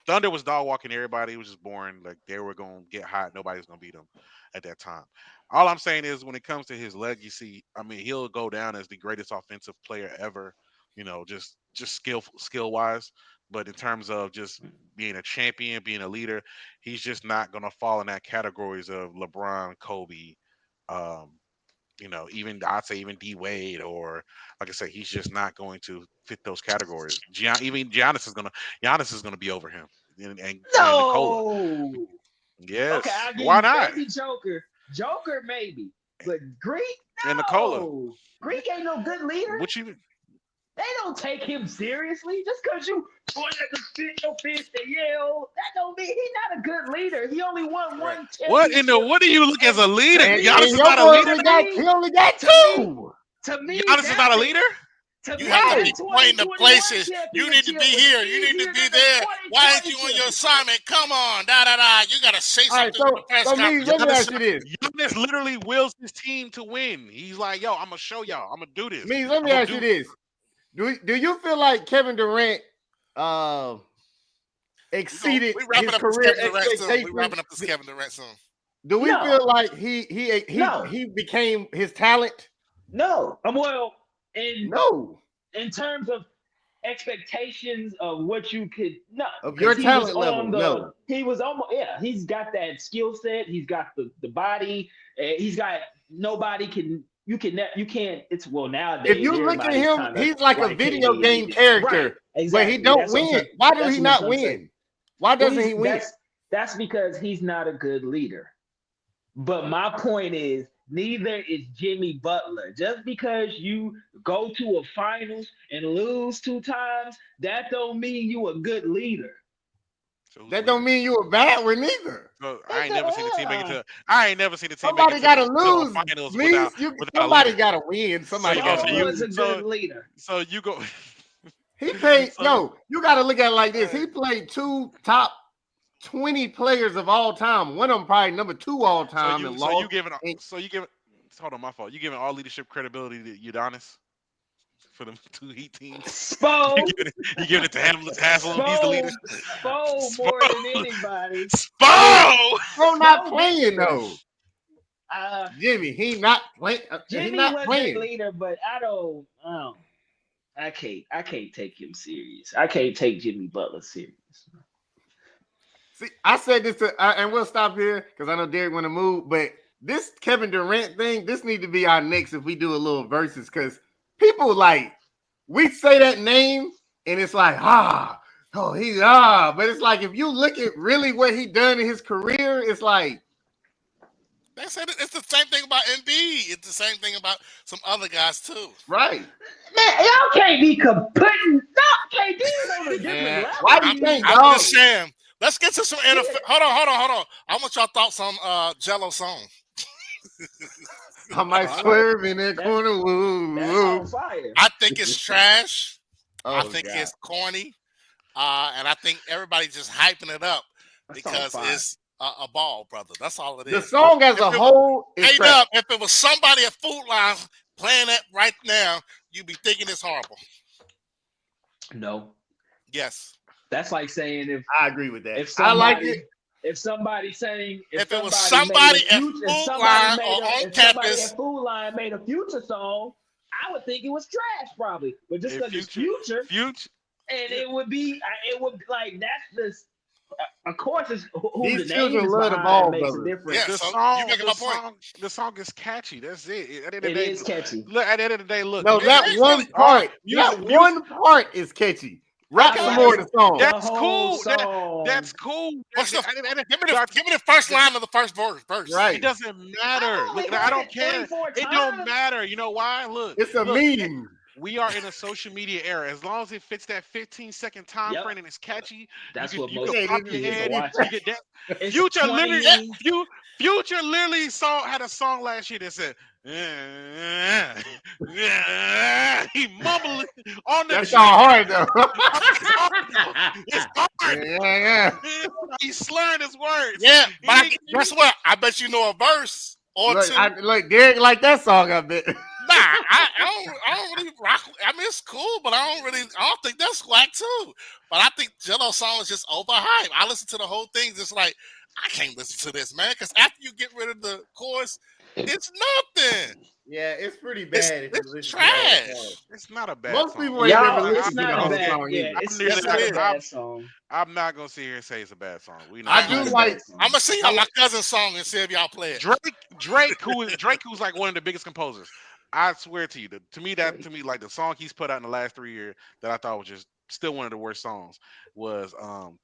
Thunder was dog walking everybody. It was just boring. Like they were gonna get hot. Nobody's gonna beat them at that time. All I'm saying is when it comes to his legacy, I mean he'll go down as the greatest offensive player ever. Just skill wise. But in terms of just being a champion, being a leader, he's just not gonna fall in that categories of LeBron, Kobe, um, even I'd say even D Wade or like I said, he's just not going to fit those categories. Even Giannis is gonna be over him and Nikola. No. Okay, Yes, I'll give why you not? maybe Joker. Joker maybe, but Greek, and Nicola. no. Greek ain't no good leader. What you? They don't take him seriously just because you point at the spit your fist and yell. That don't mean he's not a good leader. He only won Right. one What in the? championship. What do you look as And a leader? to And, me, Giannis and is your not a boy leader. only got me, he only got to me, two. to me, Giannis is not a leader. to You me, have to that be Right. pointing to 2021 places. You need to championship be was here. You need to easier be than the there. Why ain't 2020 you on your championship. assignment? Come on, da da da. You gotta say All right. something with the press Me, conference. let me Giannis, ask you this. Giannis literally wills his team to win. He's like, yo, I'm gonna show y'all. I'm gonna do this. Me, let I'm me gonna ask you do. this. Do you feel like Kevin Durant uh exceeded We wrapping his up this career Kevin Durant soon. We expectations? wrapping up this Kevin Durant soon. Do we No, feel like no, he became his talent? no. Well, in No. in terms of expectations of what you could no, Of your because talent level, no. he was almost yeah, he's got that skill set, he's got the body, he's got nobody can you can't it's well If nowadays you look at everybody's him, kind of he's like a like video KD and game AD. Right, character, but he exactly. don't That's what I'm win. trying. Why do That's he what I'm not trying to say. win? Why Well, doesn't he win? that's because he's not a good leader. But my point is, neither is Jimmy Butler. Just because you go to a finals and lose two times, that don't mean you a good leader. So who's the That don't leader? mean you a bad one either. So I It ain't never seen the team make it uh, to. I ain't never seen the team make it Somebody to the gotta to a lose. finals Please, without a somebody leader. gotta win. So Somebody gotta Spo you was a lose. good leader. so you go. He played So you gotta look at it like this. Hey, He played two top 20 players of all time. One of them probably number two all so time you and so you lost. giving And so you giving. Hold on, my fault. You giving all leadership credibility to Udonis for them two Heat teams. You Spo, giving it to Haslam. He's the leader. Spo Spo, more than anybody. I mean, Spo. bro not Spo been playing there. though. Uh, Jimmy, he not playing. He Jimmy not was that playing. leader, but I can't take him serious. I can't take Jimmy Butler serious. See, I said this and we'll stop here because I know Derek want to move, but this Kevin Durant thing, this need to be our next if we do a little verses because people like we say that name and it's like but it's like if you look at really what he done in his career, it's like they said it's the same thing about MB. It's the same thing about some other guys too. right. Man, y'all can't be putting KD on a different Man, why do level. you think I'm dog? just saying. Let's get to some NFL. Yeah, Hold on. I want y'all thoughts on Jello song. I might all right. swerve in that That corner. Woo, that's on woo. fire. I think it's trash. I Oh think God. it's corny. And I think everybody's just hyping it up That's on because fire. it's a ball, brother. That's all it The is. song as If a it, whole is hey, trash. Dub, if it was somebody at Food Line playing it right now, you'd be thinking it's horrible. No, Yes. that's like saying I agree with that. if I like it. somebody if somebody saying If it was somebody made a somebody at future Food Line or on if somebody campus, at Food Line made a future song, I would think it was trash probably. But just If because it's future, future, future. and yeah, it would like that's the of course it's who the These name children is love the behind ball, makes a brothers. difference. yeah. The So you song, making the my point. song, the song is catchy. That's it. At the end of It the day, is catchy. look. At the end of the day, look. No, It that Music, ain't really one all part, music, that music. one part is catchy. Rap I some Okay. more of like the song. the That's whole cool. That's song. cool. What's the give me the But give me the first line of the first verse. it Right. doesn't matter. I only Look, I heard don't it three, care. four It don't times. matter. You know why? It's a Look. meme. We are in a social media era. As long as it fits that 15-second time Yep. frame and it's catchy, That's what you It could most ain't pop even your kids are head. watching. You get that. It's Future literally, Yeah. 20. Future literally had a song last year that said, he mumbling on the That's track. all hard though. It's hard though. It's hard. Yeah. He's slurring his words. Yeah, He but ain't, guess what? I bet you know a verse or two. Look, Derek like that song, I bet. Nah, I don't really rock. I mean, it's cool, but I don't think that's whack too. But I think Jello song is just overhyped. I listen to the whole thing, just like I can't listen to this, man, because after you get rid of the chorus, it's nothing. Yeah, it's pretty It's bad if you it's listen to the whole song. trash. it's not a bad Most song. people ain't never Y'all, I, it's listened to the not a whole bad. song Yeah, either. I'm Yes, it's it not a is. bad song. I'm not gonna sit here and say it's a bad song. We not I I It's gonna do not do a that. like bad I'm song. gonna sing I, out my cousin's song and see if y'all play it. Drake, who's like one of the biggest composers. I swear to you, to Drake. me, like the song he's put out in the last 3 years that I thought was just still one of the worst songs was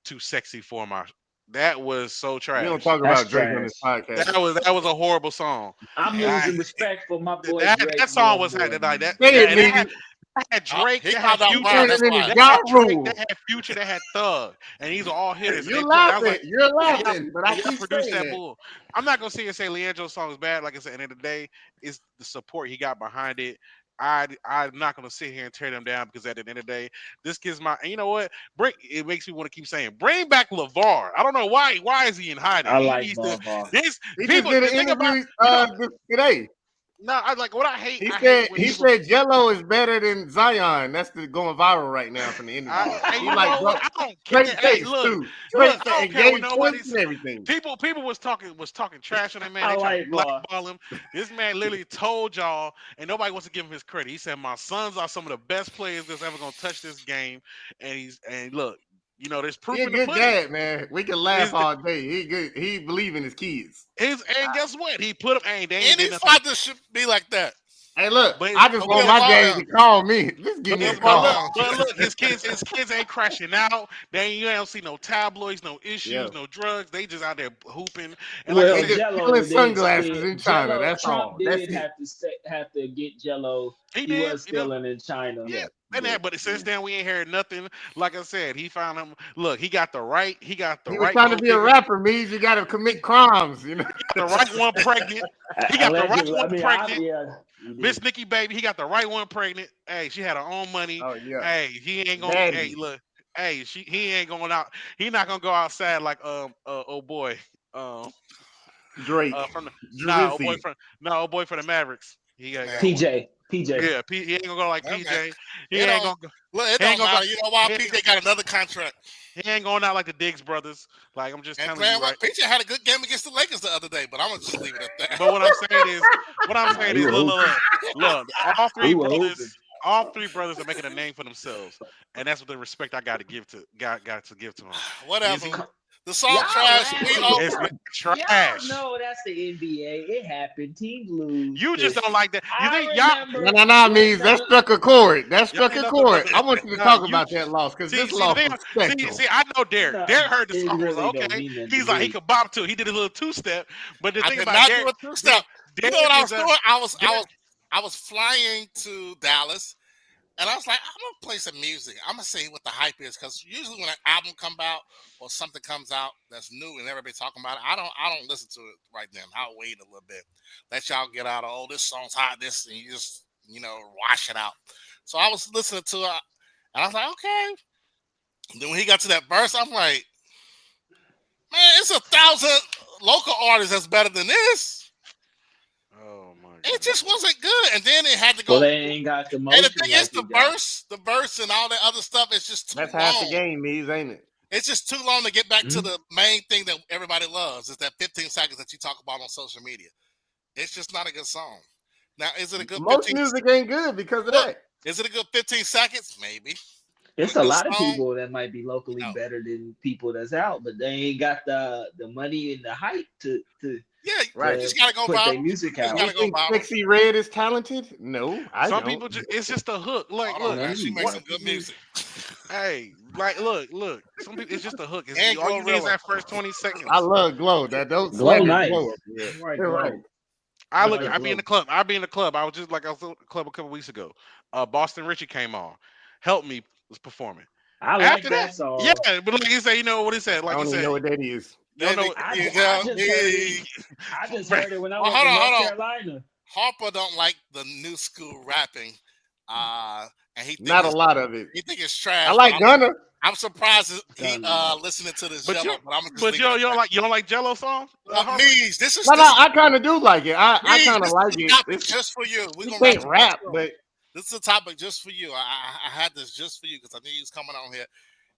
"Too Sexy for My That was so We don't trash. talk That's about Drake on this trash. podcast. That was a horrible song. I'm And I, losing respect for my boy that Drake that more song and was had more, like man. Say it, and nigga. that had Oh, Drake, he that had called out He Future, Brown. turning That's into why. that Ja had Drake, Rule. that had Future, that had Thug, and these are all hitters. And they You're put, I was laughing. like, You're and y'all, laughing, but I and y'all keep produced saying that that. bull. I'm not gonna sit here and say Leandro's song is bad. Like I said, at the end of the day, it's the support he got behind it. I'm not gonna sit here and tear them down because at the end of the day, this gives my, and you know what? It makes me want to keep saying, bring back LeVar. I don't know why. Why is he in hiding? I He like needs to. Bava. These He just people. did The an thing about, interview you know, today. no, I like what I hate. He I hate said when he people. said Jello is better than Zion. That's the going viral right now from the interview. Hey, He you like know what? bro, I don't straight care. Hey, face look, too. look. Straight I face don't and care what gave points nobody's. and everything. People was talking trash on that man. I They try to like Bava. blackball him. This man literally told y'all, and nobody wants to give him his credit. He said, "My sons are some of the best players that's ever gonna touch this game." And look, you know, there's He proof a in the good pudding. dad, man. We can laugh Is all day. He good. He believe in his kids. and guess what? He put them. Hey, they ain't Any did nothing. father should be like that. Hey, look, But I just But we want don't my allow daddy to him. call me. Just give We me a don't call. allow him. but look, his kids ain't crashing out. You don't see no tabloids, no Yeah. issues, no drugs. They just out there hooping. And like I They Well, said, just stealing Jello did sunglasses spend in China. Jello. That's Trump all. That's did it. have to get Jello. he He did. was You know, stealing in China, yeah. Yeah. And but but since yeah. then we ain't heard nothing. Like I said, he found him. Look, he got the He was right trying to gold be a digger. rapper. Means you got to commit crimes. You know. He got the right one pregnant. He got the right Allegedly, I one mean, pregnant. yeah, he Miss did. Nikki baby, he got the right one pregnant. Hey, she had her own money. Oh yeah. Hey, he ain't gonna. Hey, Daddy look. Hey, he ain't going out. He not gonna go outside like oh boy um Drake, from the oh boy Drizzy. from no oh boy from the Mavericks. He got Man, one. PJ. Yeah, he ain't gonna go like that man. PJ. He It ain't don't gonna go. look. It He ain't don't gonna go. matter. You know why? He, PJ got another contract. he ain't going out like the Diggs brothers. Like I'm just And telling man, you, what right? PJ had a good game against the Lakers the other day, but I'm gonna just leave it at that. But what I'm Nah, saying he is, was hooping. look, all He three was hooping. brothers, all three brothers are making a name for themselves, and that's what the respect I got to give to got to give to them. Whatever. Izzy, The song Y'all trash. We laughing. over. it's not Y'all trash. know that's the NBA. It happened. Teams lose. You just don't like that. You I think y'all No, remember no, no, when means that struck a chord. That y'all struck ain't a nothing but chord. I want you to nah, talk you about that loss because this see the loss thing. was See, special. see, I know Derek. no, Derek heard the it song was really like, don't okay. mean nothing to He's like he me. could bop to it. He did a little two step. But the I thing did about not do Derek, a two step. You know what Derek I is was a doing? Derek. I was flying to Dallas, and I was like, I'm gonna play some music. I'm gonna see what the hype is because usually when an album comes out or something comes out that's new and everybody talking about it, I don't listen to it right then. I'll wait a little bit, let y'all get out. Oh, this song's hot. This and you just wash it out. So I was listening to it, and I was like, okay. Then when he got to that verse, I'm like, man, it's 1,000 local artists that's better than this. Oh my It god. just wasn't good. And then it had to Well, go. they ain't got the And the motion thing is, like he got. the verse, and all that other stuff is just too That's half the long. game, Mees, ain't it? It's just too long to get back to Mhm. the main thing that everybody loves. Is that 15 seconds that you talk about on social media. It's just not a good song. Now, is it a good Most 15? music ain't good because of Look, that. is it a good 15 seconds? Maybe. But a It's a good lot of song? people that might be locally No. better than people that's out, but they ain't got the money and the hype to Yeah, you Right. to just gotta go put viral. their music You just out. You gotta go think viral. Sexy Red is talented? No, I Some don't. people it's just a hook. Like, Hold on, look, man. She makes what? Mm. some good music. Hey, like, look. Some people it's just a hook. And All you need is Glorilla. that first 20 I seconds. love Glow. That don't Glow slander Glow nice. up here. Right, You're right. glow. I I like be in Glow. the club. I be in the club. I was just like I was at the club a couple weeks ago. Boston Richie came on. Help Me was performing. I After like that, that yeah, song. but like he said, you know what he said? I Like he don't even said, know what that is. you don't know Baby, what can you I tell just heard it. me? I just man, heard it when I Oh, went to North hold on. Carolina. Harper don't like the new school rapping, and Not a lot of it. he think it's I trash. But like Gunna. I'm surprised he Gunna, no. listening to this but Jello. you But I'm gonna just but leave it at that. you don't like Jello song, Harper? Mees, this is No, I kind of do like it. I Mees, kind of this like is a it. topic just for you. We're He gonna wrap can't up our rap, show. but This is a topic just for you. I had this just for you because I knew you was coming on here,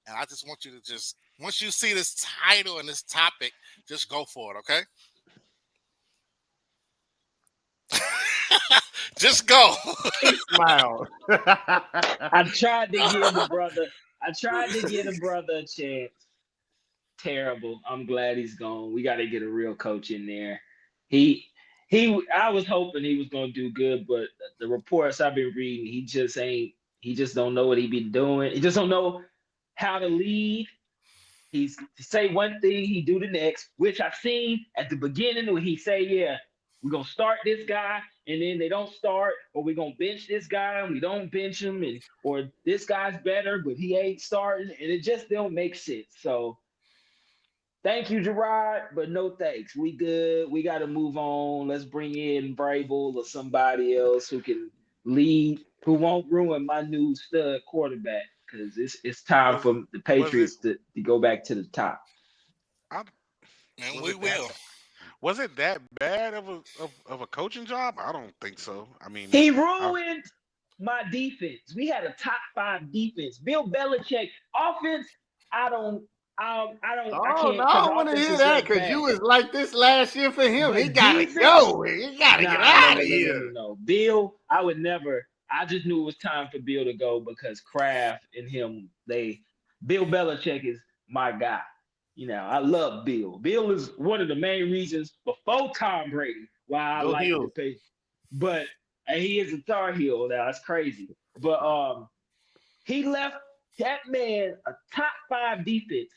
and I just want you to just once you see this title and this topic, just go for it, okay? Just go. he smiled. I tried to give the brother. I tried to give the brother a chance. Terrible. I'm glad he's gone. We got to get a real coach in there. He he. I was hoping he was gonna do good, but the reports I've been reading, he just ain't. He just don't know what he been doing. He just don't know how to lead. He's say one thing, he do the next, which I seen at the beginning when he say, yeah, we're gonna start this guy, and then they don't start, or we're gonna bench this guy and we don't bench him, and or this guy's better, but he ain't starting, and it just don't make sense. So thank you, Gerard, but no thanks. We good. We got to move on. Let's bring in Vrabel or somebody else who can lead, who won't ruin my new stud quarterback, because it's time Was for the was it Patriots to go back to the top. I, And was we it that will. was it that bad of a coaching job? I don't think so. I mean, He I, ruined my defense. We had a top five defense. Bill Belichick offense. I don't. I Oh no, can't, I because the don't want to offense hear is that just because you bad. was like this last year for him. He But gotta defense, go. He gotta get nah, no, out no, of no, no, here. no, no. Bill, I would never. I just knew it was time for Bill to go because Kraft and him, Bill Belichick is my guy. I love Bill. Bill is one of the main reasons before Tom Brady why I Go like the Heels. pay. But and he is a Tar Heel now. That's crazy. But he left that man a top five defense,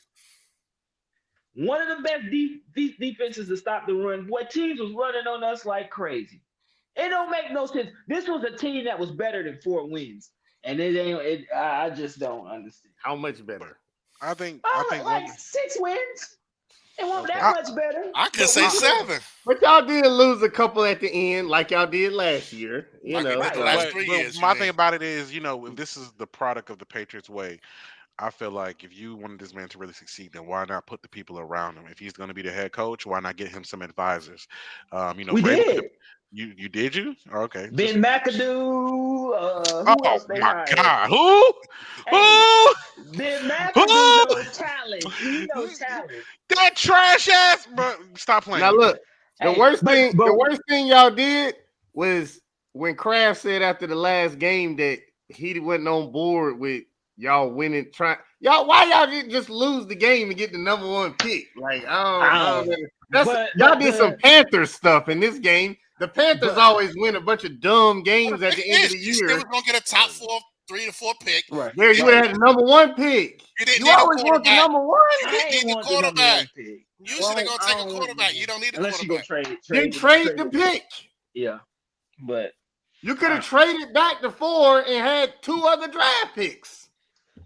one of the best defenses to stop the run. What teams was running on us like crazy. It don't make no sense. This was a team that was better than 4 wins, and it ain't. I just don't understand. How much but better? I think one. Like 6 wins. It wasn't that Okay. much better, I could but say we I, just 7, But y'all did lose a couple at the end, like y'all did last year. You like we know, did the right. so last but 3 years. You my thing mean? about it is, if this is the product of the Patriots way, I feel like if you wanted this man to really succeed, then why not put the people around him? If he's going to be the head coach, why not get him some advisors? We Vrabel could have. did. You did you? Okay, just. Ben McAdoo. Who Oh else they my hired? God, who? Hey, Who? Ben McAdoo Who? knows talent. He knows talent. That trash ass, bro. Stop now playing with me. look, the Hey, worst but thing, the but worst thing y'all did was when Kraft said after the last game that he wasn't on board with y'all winning. Why y'all didn't just lose the game and get the number one pick? Like I don't I know. don't know. That's y'all But did some the Panthers stuff in this game. The Panthers but always win a bunch of dumb Well, games the at thing the end of is, the you still year. was gonna get a top 4, 3 to 4 pick. right You Yeah, you didn't would right. have need had the number one pick. you didn't You need a always want the quarterback. number one. You I didn't ain't need the want the number quarterback. one pick. Usually they're gonna I take a don't want quarterback. the You don't need a unless you go quarterback. Then trade trade trade the it. pick. Yeah, but You could have uh, traded back to 4 and had 2 other draft picks.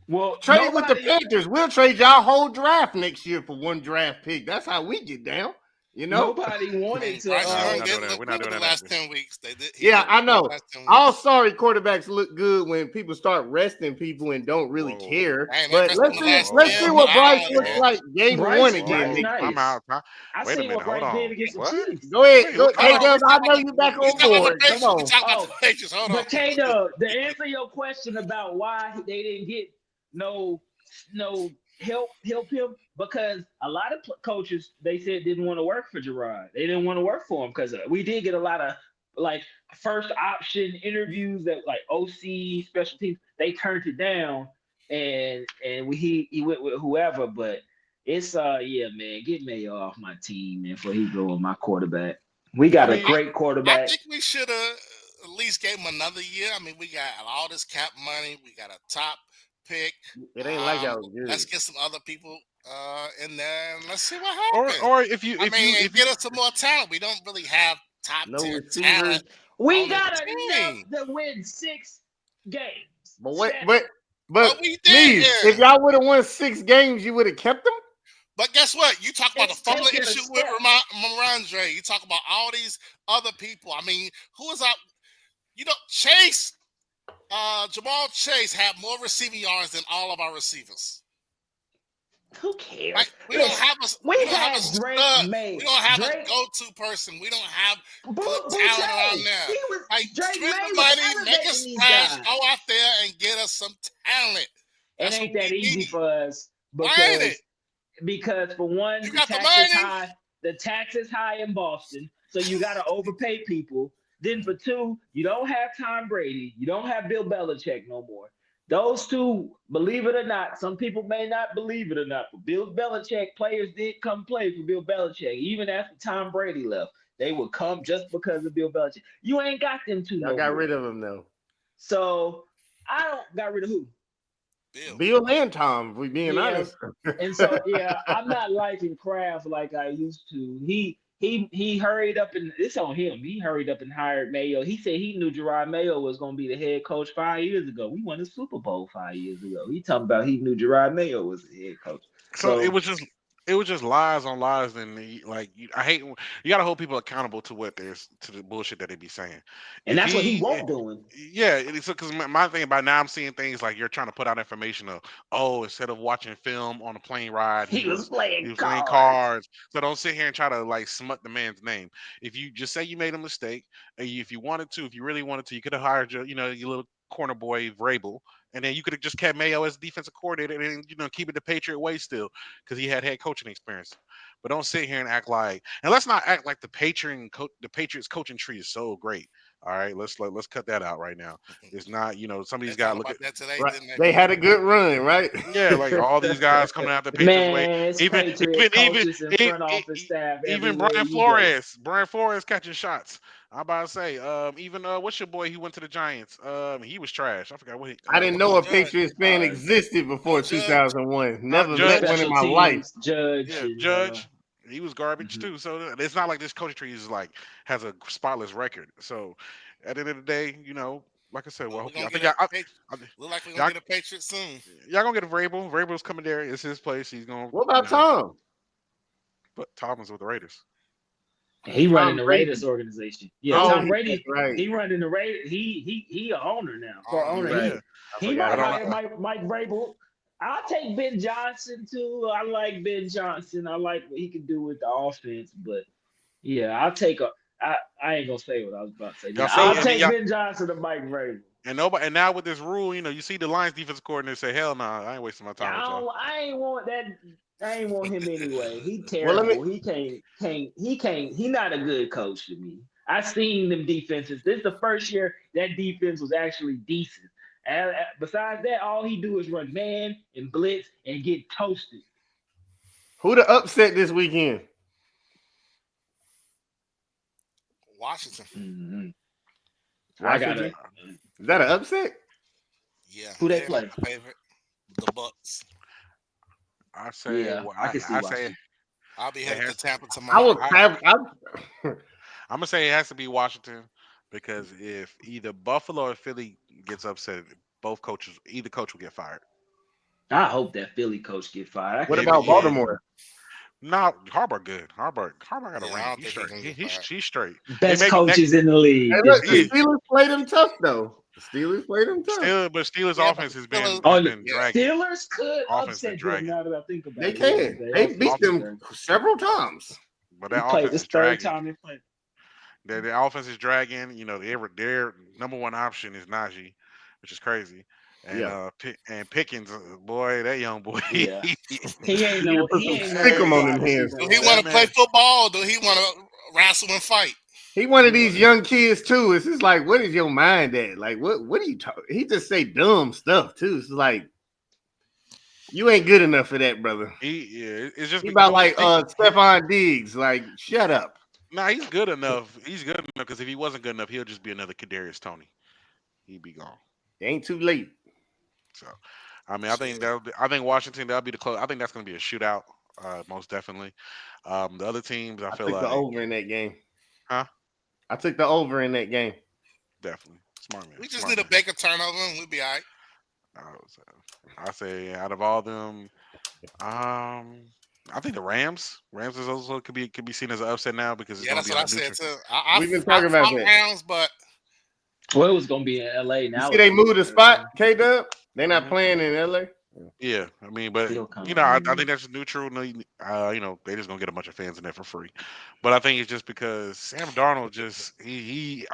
well, Trade it with the nobody Panthers. We'll trade y'all whole draft next year for 1 draft pick. That's how we get down. You know? nobody I wanted mean, to. Bryce No, we're Young not doing didn't that. look We're not good doing the that last after. 10 weeks. He Yeah, didn't I look good the know. last 10 All weeks. sorry quarterbacks look good when people start resting people and don't really Whoa, care. I ain't But interested in let's the see, last let's 10. see whoa, what Bryce I looks man. like game one again Bryce whoa. next Time nice. out. I Wait a seen minute. what Hold Bryce did on. against the What? Chiefs. Go ahead. Wait. Go, What hey, Hold kind on, Dubs, I know you back we on talking about the board. Come Patriots. We on. talking about the Oh, Patriots. Hold on. but K-Dub, the answer your question about why they didn't get no help him, because a lot of coaches, they said, didn't want to work for Gerard. They didn't want to work for him because we did get a lot of like first option interviews that like OC special teams, they turned it down, and he went with whoever. But it's yeah, man, get Mayo off my team, man, before he go on my quarterback. We I got a mean, great I quarterback. think we should have at least gave him another year. I mean, we got all this cap money. We got a top pick. It ain't like y'all was Let's good. get some other people in there and let's see what or happens. or if you I if mean, you and if you get us some more talent. We don't really have top No 10 receivers. talent We on the got enough team. to win 6 games. But what 7. but But we Neves, if didn't. y'all would have won 6 games, you would have kept them? But guess what? You talk about the It's fumbling taking a issue with step. Ramondre. You talk about all these other people. I mean, who is out? Chase, Jamal Chase had more receiving yards than all of our receivers. Who Right? cares? We don't Listen, have a we we don't have a had Drake stud. We May. don't have a Drake go-to person. We don't have good talent around Boucher. there. He was Like Drake spend May the was money, make a elevating these splash, guys. go out there and get us some talent. It That's what ain't that we easy need. for us Why ain't it? because for one, You the got the tax is money. high. The tax is high in Boston, so you got to overpay people. Then for two, you don't have Tom Brady. You don't have Bill Belichick no more. Those two, believe it or not, some people may not believe it or not, but Bill Belichick players did come play for Bill Belichick. Even after Tom Brady left, they would come just because of Bill Belichick. You ain't got them two Y'all no got more. rid of him though. So I don't got rid of who? Bill. Bill and Tom, if we being Yeah, honest. and so yeah, I'm not liking Kraft like I used to. He hurried up and it's on him. He hurried up and hired Mayo. He said he knew Gerard Mayo was going to be the head coach 5 years ago. We won the Super Bowl 5 years ago. He talking about he knew Gerard Mayo was the head coach. So So it was just lies on lies. And I hate you got to hold people accountable to what there's to the bullshit that they be saying. and If that's what he he, won't doing. yeah, it's because my thing about now I'm seeing things like you're trying to put out information of instead of watching film on a plane ride He was he playing was playing cards. cards. So don't sit here and try to like smut the man's name. If you just say you made a mistake, and if you wanted to, if you really wanted to, you could have hired your little corner boy Vrabel, and then you could have just kept Mayo as defensive coordinator and keep it the Patriot way still because he had head coaching experience. But don't sit here and act like, and let's not act like the Patriots coaching tree is so great. All right, let's cut that out right now. It's not, some of They these guys talked look about at, that today, Right. didn't they? They had a good run, right? yeah, like all these guys coming out the Patriots way. Man, it's Even Patriots even even coaches and e- front e- office staff even everywhere you go. Brian Flores catching shots. I'm about to say, even what's your boy? He went to the Giants. He was trash. I forgot what he. I didn't Joe know a Judge. Patriots fan Uh, existed Joe before Judge. 2001. Never met Judge. one in Special my life. teams, Judge, Yeah, and Judge. He was garbage mhm. too. So it's not like this coaching tree is like has a spotless record. So at the end of the day, like I said, well, I Well, we're hope you. gonna I get think a I, look like we're gonna y'all, get a Patriot soon. y'all gonna get a Vrabel. Vrabel's coming there. It's his place. He's gonna, What about Tom? but Tomlin's with the Raiders. He running Tom the Raiders Brady. organization. Yeah, That's Oh, Tom right. that's Brady. right. He running the Raiders. He a owner now. For Owner. You're owner, right. Yeah, I he forgot might but about hire that. Mike Vrabel. I'll take Ben Johnson too. I like Ben Johnson. I like what he can do with the offense. But yeah, I'll take a. I ain't gonna say what I was about to say. y'all Now see, I'll and then take y'all, Ben Johnson to Mike Vrabel. and nobody, and now with this rule, you see the Lions defensive coordinator say, "Hell no, I ain't wasting my time with y'all." I ain't want that. I ain't want him anyway. He Well, let me. terrible. He not a good coach to me. I seen them defenses. This is the first year that defense was actually decent. And besides that, all he do is run man and blitz and get toasted. Who the upset this weekend? Washington. Mhm. I Washington. gotta. Is that an upset? Yeah, Who they they're play? my favorite. The Bucks. I say, Yeah, I can see I say Washington. I'll be it headed to has. Tampa I tomorrow. would have. I'm gonna say it has to be Washington because if either Buffalo or Philly gets upset, either coach will get fired. I hope that Philly coach get fired. I What can't about stand Yeah, him. Baltimore? no, Harbaugh good. Harbaugh got a Yeah, I ring. don't He's think he's straight. gonna get fired. He's straight. It Best may be next. coaches in the Hey, league. look, This the Yeah, dude. Steelers played them tough though. The Steelers played them tough. but Steelers Yeah, but offense the has Steelers. been Oh, has the been Yeah, dragging. Steelers could Offense been upset them dragging. now that I think They about it. Yeah, can. their They offense beat is Offense, them very. several times. but He that played offense this is third dragging. time they played. The offense is dragging. Their number one option is Najee, which is crazy. And Yeah. Pickens, boy, that young boy, Yeah, You need to put he some ain't stick no 'em on them wide hands. receiver do he one. want that to play man, football? Or do he want to wrestle and fight? He one of He these was young kids too. It's just like, what is your mind at? Like, what are you talking? He just say dumb stuff too. It's like you ain't good enough for that, brother. it's just He about he, like he Stephon Diggs. Like, shut up. nah, he's good enough. He's good enough because if he wasn't good enough, he'll just be another Kadarius Tony. He'd be gone. It ain't too late. So, I mean, Shit. I think Washington that'll be the close. I think that's going to be a shootout, most definitely. The other teams, I I feel took the like, over in that game. huh? I took the over in that game. Definitely, smart man, We just smart need a man. Baker turnover and we'll be all right. I say out of all them, I think the Rams is also could be seen as an upset now because it's Yeah, going to that's be what on I a said neutral. too. We've been I talking about fought that. rounds, but well, it was gonna be in L.A. You Now see, it's they gonna moved be the in spot, L.A. K Dub. They're not Mhm. playing in LA. Yeah, I mean, but Still I coming. think that's neutral. No, they just gonna get a bunch of fans in there for free. But I think it's just because Sam Darnold just I You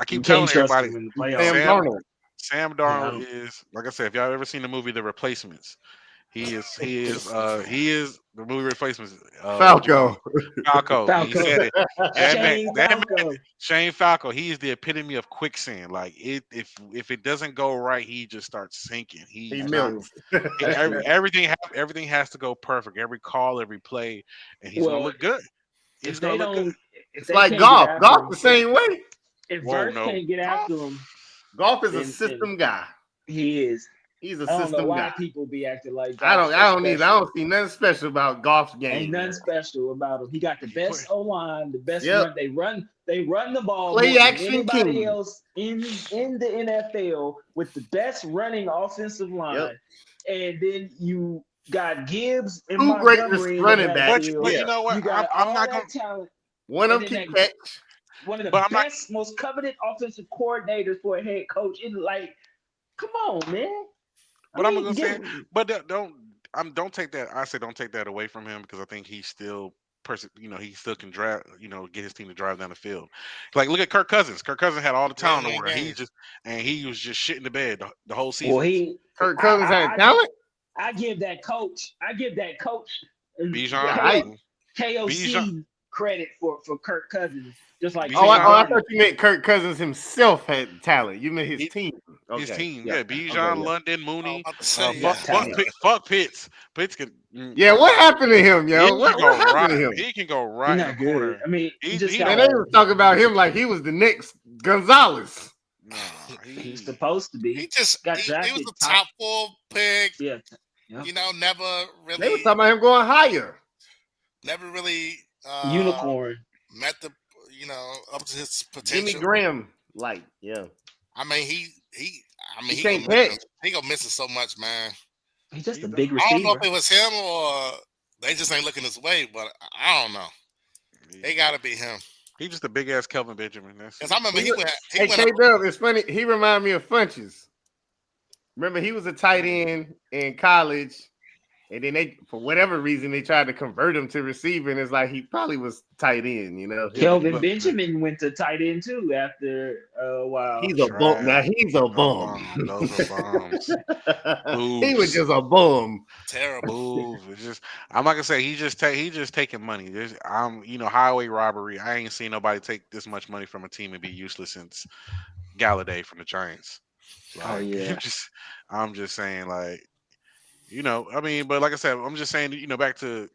keep can't telling trust everybody, him in the Sam playoffs. Sam Darnold. Sam Yeah, I Darnold don't. is like I said. If y'all ever seen the movie The Replacements, he is the movie Replacements. What you call Falco. him? Falco. He Falco, said it. Shane That man, Falco. Shane Falco. He is the epitome of quicksand. Like if it doesn't go right, he just starts sinking. He He's That's not. true. milks. That's true. Everything has to go perfect. Every call, every play, and he's gonna Well, look good. He's if gonna they look good. don't, if It's they like can't get golf. after Golf the him, same way. if Whoa, Verse no can't get after him, golf. Golf is a then system guy. he is. He's a I don't know system why guy. people be acting like I Goff's don't. so I don't need. I special. don't see nothing special about Goff's Ain't game, nothing man. special about him. He got the He play. best O line, the best Yep. run. They run the ball Play more than action anybody king. else in the NFL with the best running offensive Yep. line. And then you got Gibbs and Two great Montgomery in the running backs. backfield. But Yeah. you know what? You got I'm all not gonna. that talent, One and of them then can that catch. one of the But I'm not. best, most coveted offensive coordinators for a head coach. And like, come on, man. I But I'm mean, gonna get say, but don't take that. I say don't take that away from him because I think he's still he still can drive. Get his team to drive down the field. Like look at Kirk Cousins. Kirk Cousins had all the Yeah, talent in the win world. games. He was just shit in the bed the whole well, season. he. Kirk Cousins had I, talent. I give that coach. I give that coach All Bijan, right. Bijan, KOC credit for Kirk Cousins, just like Oh, Sam Bijan, I thought Darnold. you meant Kirk Cousins himself had talent. You meant his he, team. his Okay. team, Yeah. yeah, Okay. Bijan, Yeah. London, I was Mooney, about to say, He yeah. got talent. Fuck Pitts. Pitts can. Yeah. What happened to him, yo? He can What go happened to right. him? He can go He's right in the not good. corner. I mean, he just He Man, they gotta. was talking about him like he was the next Gonzalez. nah. He's He supposed to He be. just Got he was drafted a top. top 4 pick. Yeah. Yeah. Never They was really, talking about him going higher. never really Unicorn. met the up to his Jimmy potential. Graham, like, yeah. I mean, he I mean He he gonna can't miss catch. him. He gonna miss it so much, man. He's just a he's big I don't know if receiver. it was him or they just ain't looking his way, but I don't know. It he, got to be him. he just a big ass Kelvin Benjamin. That's Cause it. I remember he Hey, went K up. Dub, it's funny. He reminded me of Funches. Remember, he was a tight end in college, and then they, for whatever reason, they tried to convert him to receiver, and it's like he probably was tight end. Yeah, but Kelvin look, man, Benjamin went to tight end too after a while. He's a bum. Now trash. he's a A bum. bomb. Those are bombs. He was Boobs. just a bum. Terrible. Boo. It's just I'm not gonna say he just taking money. I'm highway robbery. I ain't seen nobody take this much money from a team and be useless since Galladay from the Giants. Oh Like yeah. I'm just saying like I mean, but like I said, I'm just saying, back to,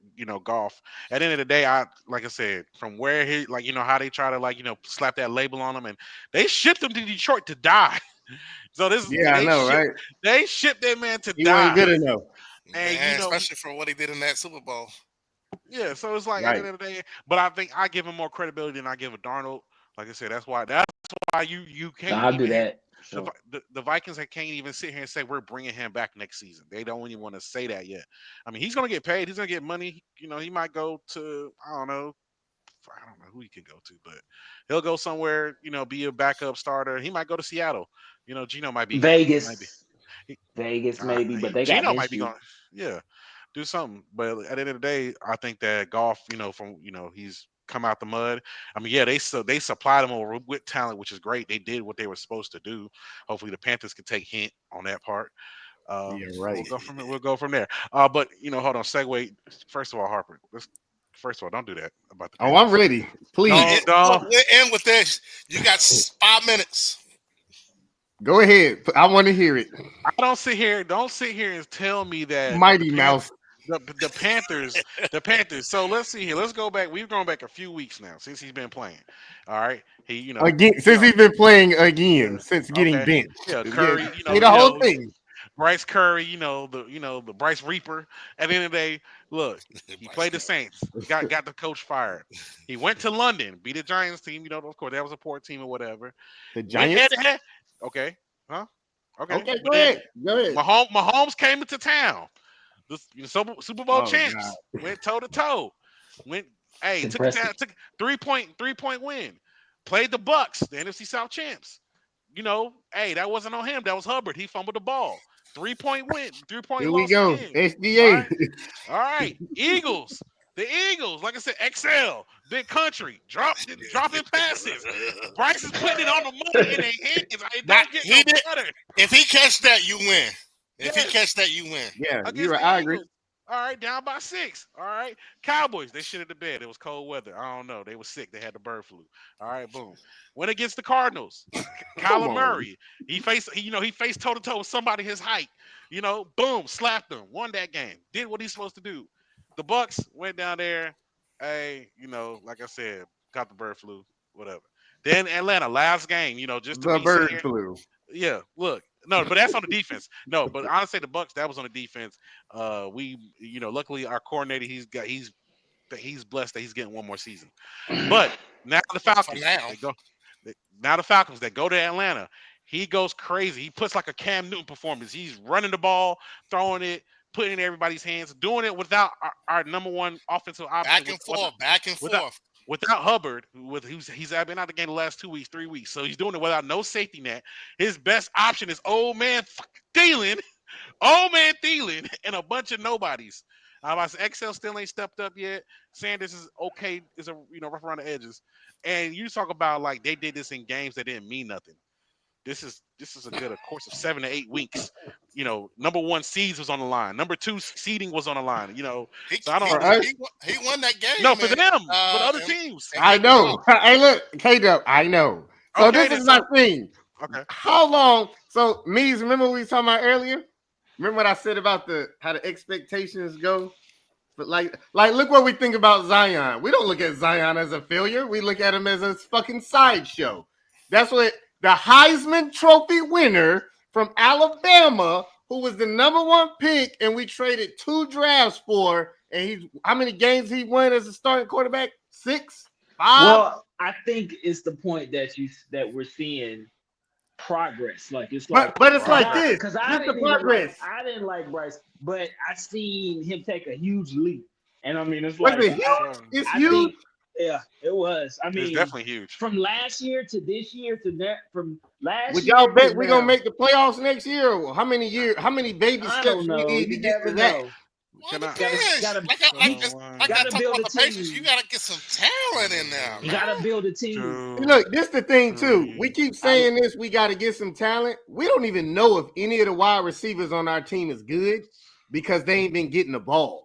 golf. At the end of the day, like I said, from where he, like, how they try to, like, slap that label on him and they shipped him to Detroit to die. So Yeah, I know, right? they shipped that man to He wasn't die. good enough. And, Man, especially for what he did in that Super Bowl. yeah, so it's like at the Right. end of the day, but I think I give him more credibility than I give a Darnold. Like I said, that's why you No, can't I'll do even that. the, Sure. the Vikings can't even sit here and say we're bringing him back next season. They don't even want to say that yet. I mean, he's going to get paid. He's going to get money. He might go to I don't know who he can go to, but he'll go somewhere. Be a backup starter. He might go to Seattle. Gino might be. Vegas. He, Vegas maybe, but they got Gino might be history. going. Yeah, do something. But at the end of the day, I think that golf, from he's come out the mud. I mean, yeah, they supplied him with talent, which is great. They did what they were supposed to do. Hopefully, the Panthers can take hint on that part. Yeah, We'll right. go from We'll go from there. But hold on. Segue. First of all, Harper. First of all, don't do that about the Oh, I'm Panthers. ready. Please Don't don't. We'll end with this. You got 5 minutes. go ahead. I want to hear it. I don't sit here. Don't sit here and tell me that Mighty Mouse. the Panthers, the Panthers. So let's see here. Let's go back. We've gone back a few weeks now since he's been playing. All right. He, Again, since he's been playing again, yeah. since getting Okay. benched. Yeah, Yeah, Curry. say the whole thing. Bryce Curry. The Bryce Reaper. At the end of the day, look, he played the Saints. Got the coach fired. He went to London, beat the Giants team. Of course, that was a poor team or whatever. The Went head Giants. to head. Okay. Huh? Okay. Okay, But go then ahead. Go ahead. Mahomes came into town. The Super Bowl Oh God. champs went toe to toe. Went It's took it down, impressive. took 3-point win. Played the Bucks, the NFC South champs. That wasn't on him. That was Hubbard. He fumbled the ball. 3-point win, 3-point Here we loss go. again. All SDA. right, all right. Eagles. The Eagles, like I said, XL, big country, dropping passes. Bryce is putting it on the money in their hands. It Not don't get no he did. better. If he catch that, you win. If he Yes. catch that, you win. Yeah, you're Against right. the I agree. Eagles. All right, down by 6. All right, Cowboys. They shit at the bed. It was cold weather. I don't know. They were sick. They had the bird flu. All right, boom. Went against the Cardinals. Come Kyler on. Murray. He faced toe to toe with somebody his height. Boom, slapped him. Won that game. Did what he's supposed to do. The Bucks went down there. Hey, like I said, got the bird flu. Whatever. Then Atlanta, last game. Just to The be sitting bird here. flu. Yeah, look, No, but that's on the defense. No, but honestly, the Bucks, that was on the defense. Luckily our coordinator, he's blessed that he's getting one more season. But now the For Falcons, now, now the Falcons that go to Atlanta, he goes crazy. He puts like a Cam Newton performance. He's running the ball, throwing it, putting it in everybody's hands, doing it without our number one offensive option. back and Without, forth. without Hubbard, he's been out the game the last 2 weeks, 3 weeks. So he's doing it without no safety net. His best option is old man Thielen, and a bunch of nobodies. I said XL still ain't stepped up yet. Sanders is okay, is a rough around the edges. And you talk about like they did this in games that didn't mean nothing. This is a course of 7 to 8 weeks. Number one seeds was on the line. Number two seeding was on the line. So I don't. He won that game. No, for them, for the other teams. I know. Hey, look, K-Dub, I know. So Okay, this is my thing. Okay. How long? So, Mees, remember what we were talking about earlier? Remember what I said about how the expectations go? But like, look what we think about Zion. We don't look at Zion as a failure. We look at him as a fucking sideshow. That's what the Heisman Trophy winner from Alabama, who was the number one pick, and we traded 2 drafts for, and how many games he won as a starting quarterback? 6, 5. Well, I think it's the point that we're seeing progress. Like it's like, but it's like this because I didn't like Bryce, but I seen him take a huge leap, and I mean it's like like it's huge. Yeah, it was. I mean, it's definitely huge. From last year to this year to that. From last. Would year y'all bet we're now, gonna make the playoffs next year? Or how many baby steps we need to get to that? Well, like I talked about the Patriots, you gotta get some talent in there. You gotta build a team. Look, this the thing too. We keep saying this. We got to get some talent. We don't even know if any of the wide receivers on our team is good because they ain't been getting the ball.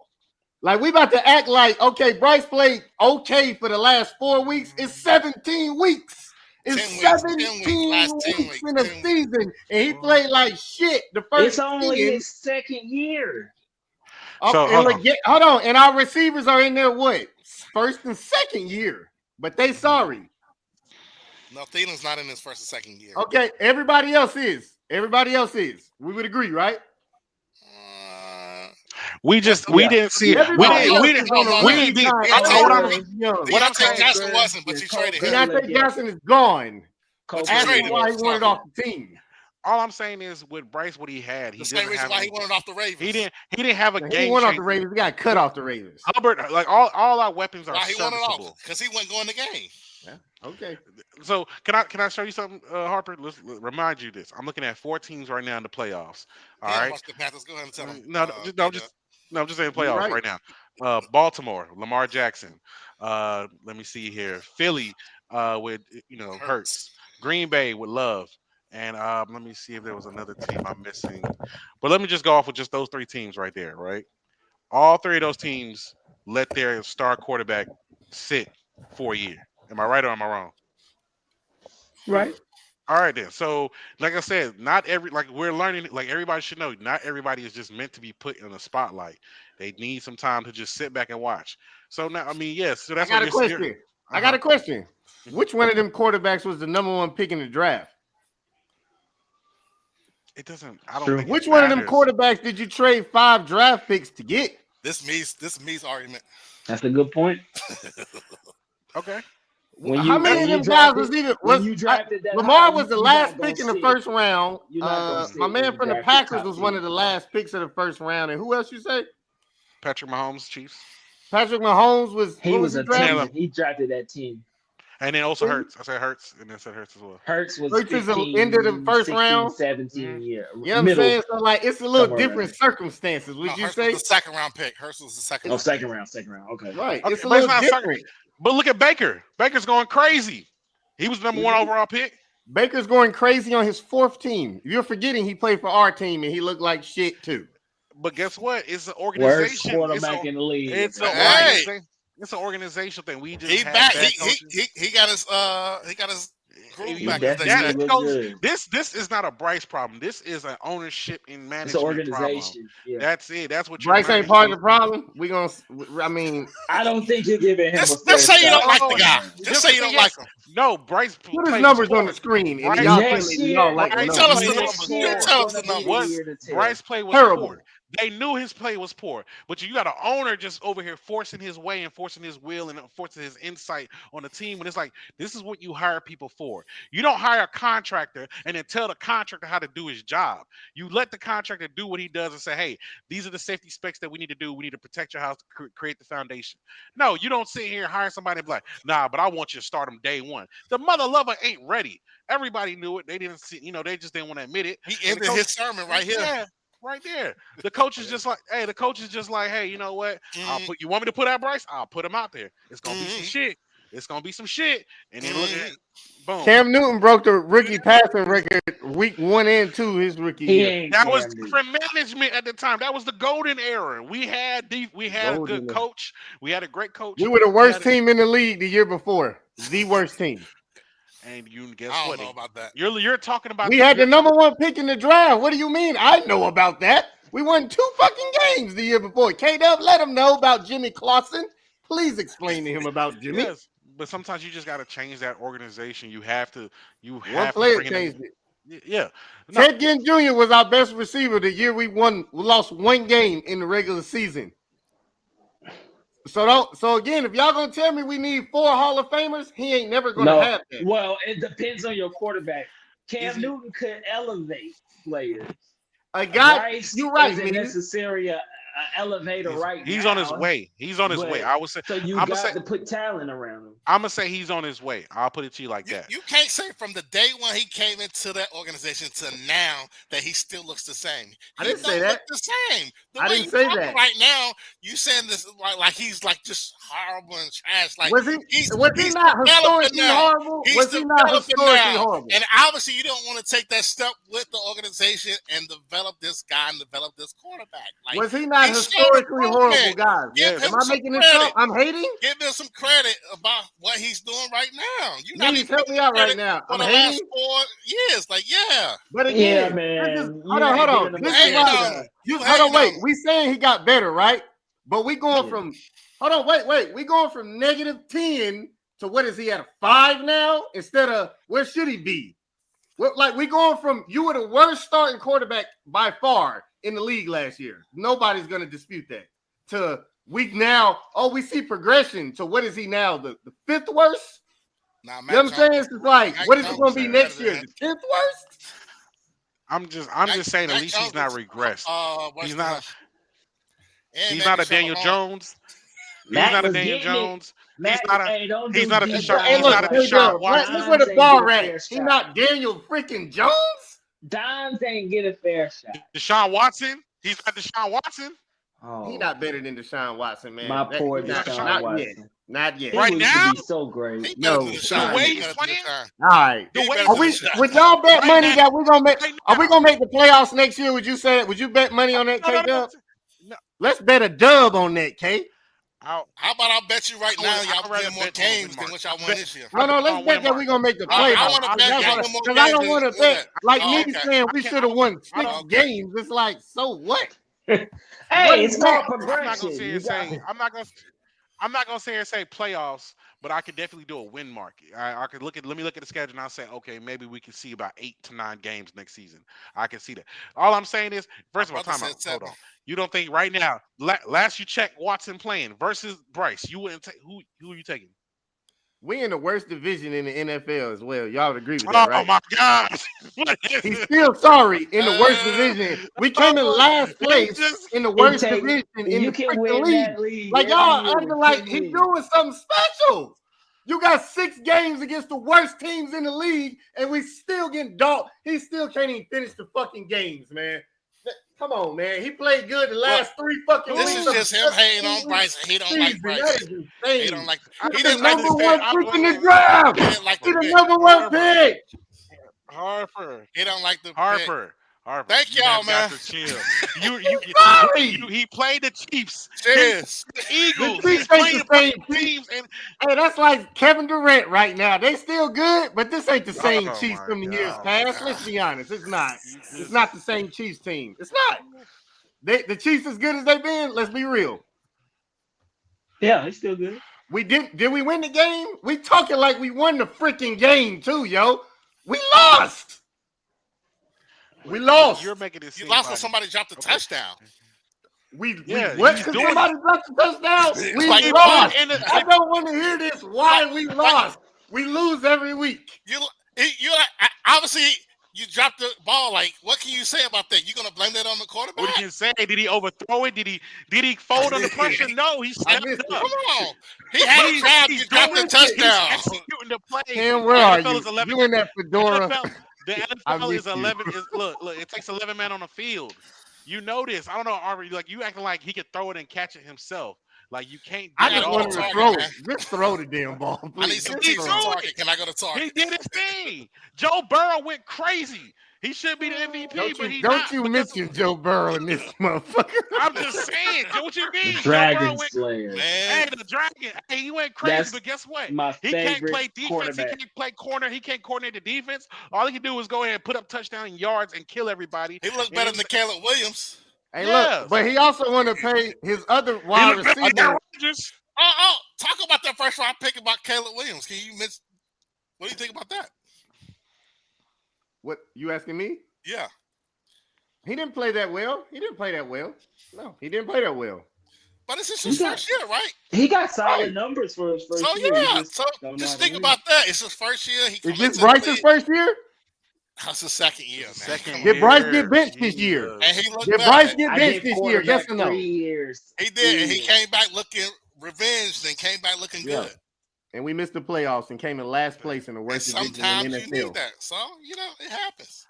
Like we about to act like okay, Bryce played okay for the last 4 weeks. It's 17 weeks. It's 17 weeks in a season, and he played like shit. The first. It's only his second year. So, hold on. And our receivers are in there what? First and second year. But they sorry. No, Thielen's not in his first and second year. Okay, everybody else is. We would agree, right? We didn't see it. What I'm saying, Jackson wasn't, but you traded him. Deontay Johnson is gone. That's why he wanted off the team. All I'm saying is with Bryce, what he had, the same reason why he wanted off the Ravens. He didn't have a game. He went off the Ravens. He got cut off the Ravens. Hubbard, like all our weapons are he wanted serviceable off because he wasn't going to game. Yeah. Okay. So can I show you something, Harper? Let's remind you this. I'm looking at 4 teams right now in the playoffs. All right. Watch the Panthers. Go ahead and tell them. I'm just saying playoffs right now. Baltimore, Lamar Jackson. Let me see here. Philly with Hurts. Green Bay with Love. And let me see if there was another team I'm missing. But let me just go off with just those 3 teams right there, right? All 3 of those teams let their star quarterback sit for a year. Am I right or am I wrong? Right. All right then. So, like I said, we're learning, like everybody should know, not everybody is just meant to be put in the spotlight. They need some time to just sit back and watch. So now, I mean, yes. So that's I got a question. I got a question. Which one of them quarterbacks was the number 1 pick in the draft? It doesn't. I don't think. Which one of them quarterbacks did you trade 5 draft picks to get? This me's argument. That's a good point. Okay. How many of them guys was even? Lamar was the last pick in the first round. My man from the Packers was one of the last picks of the first round. And who else you say? Patrick Mahomes, Chiefs. Patrick Mahomes was. He was a team. He drafted that team. And then also Hurts. I said Hurts, and then said Hurts as well. Hurts was 15, end of the first 16, round, 17 year. You know what I'm saying? So like, it's a little different circumstances. Would you say? Was the second round pick. Hurts was the second. Oh, second round. Okay. Right. Okay, it's a little different. But look at Baker. Baker's going crazy. He was number 1 overall pick. Baker's going crazy on his 4th team. You're forgetting he played for our team and he looked like shit too. But guess what? It's an organization. Worst quarterback in the league. It's an organizational thing. We just he got his Groove He back, as they definitely say. look goes. good. This is not a Bryce problem. This is an ownership and It's an management problem. organization. Yeah. That's it. That's what you're Bryce ain't learning. part of the problem. We gonna. I mean, I don't think you're giving him a Just fair say you shot. don't like No, the guy. Just say you don't like yes. him. No, Bryce put his play was numbers on the poor. screen, and Bryce y'all play tell Next me if y'all year, like the You Bryce tell numbers. us the play was next numbers. You year poor. is tell us gonna the be the numbers. What year to tell. Bryce play was poor. Terrible. They knew his play was poor, but you got an owner just over here forcing his way and forcing his will and forcing his insight on the team. And it's like, this is what you hire people for. You don't hire a contractor and then tell the contractor how to do his job. You let the contractor do what he does and say, hey, these are the safety specs that we need to do. We need to protect your house to create the foundation. No, you don't sit here and hire somebody and be like, nah, but I want you to start them day one. The mother lover ain't ready. Everybody knew it. They didn't see, they just didn't want to admit it. He And the ended coach, his sermon right here. yeah, right there. The coach is just like, hey, the coach is just like, hey, you know what? Mm, You want me to put out Bryce? I'll put him out there. It's gonna be some mm, shit. It's gonna be some shit. And then look at mm. that. Boom. Cam Newton broke the rookie passing record week 1 and 2 his rookie He year. ain't That was Cam Newton. different management at the time. That was the golden era. We had a good Golden. coach. We had a great coach. We were the We had worst team in the league the year before. The worst team. and you guess I don't what? know about that. You're talking about We had the number 1 pick in the draft. What do you mean? I know about that. We won 2 fucking games the year before. K-Dub, let him know about Jimmy Clausen. Please explain to him about Jimmy. yes, but sometimes you just got to change that organization. You have to One player bring in changed it. yeah. No, Ted Ginn Jr. was our best receiver the year we lost 1 game in the regular season. So again, if y'all gonna tell me we need 4 Hall of Famers, he ain't never gonna No. have that. Well, it depends on your quarterback. Is Cam he- Newton could elevate players. A guy, Bryce you're right, isn't man. necessarily a elevator right he's now. on his way. He's on his way. But I would say. so you I'm got to put talent around him. gonna say he's on his way. I'll put it to you like that. You can't say from the day when he came into that organization to now that he still looks the same. I He didn't say don't that. look the same. The I way didn't you say talking that. right now, you saying this like he's like just horrible and trash. Like Was he he's not developing historically now. horrible? He's Was he not developing historically now. horrible? And obviously you don't want to take that step with the organization and develop this guy and develop this quarterback. Like Was he not he's historically showing horrible, improvement. guys? Give Yes. him Am I some making this credit. up? I'm hating? Give him some credit about what he's doing right now. You're not Please even help giving me him out right credit now. for I'm the hating. last 4 years. Like, yeah. But Yeah, again, man. hold on. Giving him This a is Hating fair why. on him. shot. You Hold on, hating wait. on him. We saying he got better, right? But we going Yeah. from hold on, wait. We going from -10 to what is he at, a 5 now? Instead of where should he be? Like we going from you were the worst starting quarterback by far in the league last year. Nobody's gonna dispute that. To we now, we see progression to what is he now? The 5th worst? Nah, You know what I'm saying? It's just like, Mac what is it Jones going to be is next better year? than The 10th worst? I'm Mac- just saying. At Mac least he's Jones not is, regressed. what's He's the- not. and He's maybe not a some Daniel of Jones. He's Matt not a was Daniel getting it. Jones. Matt, He's not a. hey, don't He's do not a deep Deshaun. Hey, He's look, not a dives like K-Dub, Deshaun Watson. look where the Dimes ain't ball get a at. fair He shot. not Daniel freaking Jones? Dimes ain't get a fair shot. Deshaun Watson. He's not Deshaun Watson. Oh, He not better than Deshaun Watson, man. my poor He not, Deshaun not Watson. yet. Not yet. He Right used now? to be so he great. better No, than the Deshaun. way He he's better than playing? Deshaun. All right. The He way better Are than we? Deshaun. Would y'all bet Right money now. that we're gonna make? Right Are we now. gonna make the playoffs next year? Would you say? Would you bet money on that, No, no, K-Dub? no. Let's bet a dub on that, K. I'll, How about I bet you right I now would- y'all I'd rather win more bet on a win games than mark. what y'all I won bet- this year? No, let's on bet win that we're mark. gonna make the I playoffs. want to I'll bet bet y'all that. win more Because I games don't than want to do bet that. like Oh, niggas okay. saying we I can't- should have won I 6 don't- games. It's like, so what? Hey, is it's that? called I'm not gonna progression. sit here You and got say I'm not gonna sit here and say playoffs, but I could definitely do a win mark. I could let me look at the schedule and I'll say, okay, maybe we can see about 8 to 9 games next season. I can see that. All I'm saying is, first of all, brother time out. said Hold 7. on. You don't think right now, last you checked Watson playing versus Bryce, you wouldn't take who are you taking? We in the worst division in the NFL as well. Y'all would agree with Oh that, right? my gosh. He's still sorry in the worst division. We came in last place in the worst division in you the can freaking win league. that league. Like every y'all year acting with like 10 he's wins. doing something special. You got 6 games against the worst teams in the league, and we still getting dogged. He still can't even finish the fucking games, man. Come on, man. He played good the last 3 fucking This weeks is of just him hating on Bryce. He don't like season. Bryce. That is insane. He don't like. He's He the didn't like number the pick. 1 pick in the draft. He didn't like He's the the pick. number 1 pick. Harper. He don't like the pick. Harper. Harper, Thank you y'all, have got man. to chill. He played the Chiefs, Cheers. the The Eagles. Chiefs He's ain't playing the the same teams, and Hey, that's like Kevin Durant right now. They still good, but this ain't the same oh Chiefs my from the years god, past. Let's be honest. It's not. you It's just not the same Chiefs team. It's not. The Chiefs as good as they've been. Let's be real. Yeah, it's still good. We did we win the game? We talking like we won the freaking game too, yo. We lost. We but you're lost. making it You seem lost when like somebody dropped a okay. touchdown. We Yeah, what? he's Because doing somebody it. dropped the touchdown. We Like He what? put lost. in the I don't want to hear this. Like, Why we like lost? We lose every week. you like obviously you dropped the ball. Like, what can you say about that? You gonna blame that on the what quarterback? he can say? Did he overthrow it? Did he fold under pressure? No, he I stepped missed it. up. Come on. He had a job. He's You I dropped doing the missed it. it. He's touchdown. executing the play. Cam, where The are NFL you? is 11. You in that fedora? The I NFL miss is you. 11. Is look. It takes 11 men on the field. You know this. I don't know, Aubrey. Like you acting like he could throw it and catch it himself. Like you can't I do Yeah, it I just go to wanted to all. Target, throw man. it. Just throw the damn ball, I need please. some Just He teas throw from it. threw Target. it. Can I go to He Target? did his thing. Joe Burrow went crazy. He should be the MVP, but he Don't not you because mention Joe Burrow in this motherfucker. I'm just saying. What you The mean? Joe Burrow Dragon went. Slayer. Man, Hey, the Dragon. Hey, he went crazy, That's but guess what? my He can't favorite play defense. He quarterback. can't play corner. He can't coordinate the defense. All he can do is go ahead and put up touchdown yards and kill everybody. he looked And better than Caleb Williams. Hey, look, yes, but he also want to pay his other he wide looked better than receiver. Aaron Rodgers. Talk about that first round pick about Caleb Williams. Can you mention what do you think about that? What you asking me? Yeah. He didn't play that well. He didn't play that well. No, he didn't play that well. But it's just He his got first year, right? he got solid Right. numbers for his first So year. He yeah. just So don't know just how to think win. about that. It's his first year. He Is comes this into the Bryce's league. first year? That's his second year, man. Second Come Did on. Bryce year. get benched this year? And Jesus. he looked Did better. Bryce get I benched give this year? Yes quarterback or no? 3 years. He 3 did, and he years. came back looking revenged and came back looking Yeah. good. And we missed the playoffs and came in last place in the And worst division sometimes in you need NFL. that. So, it happens.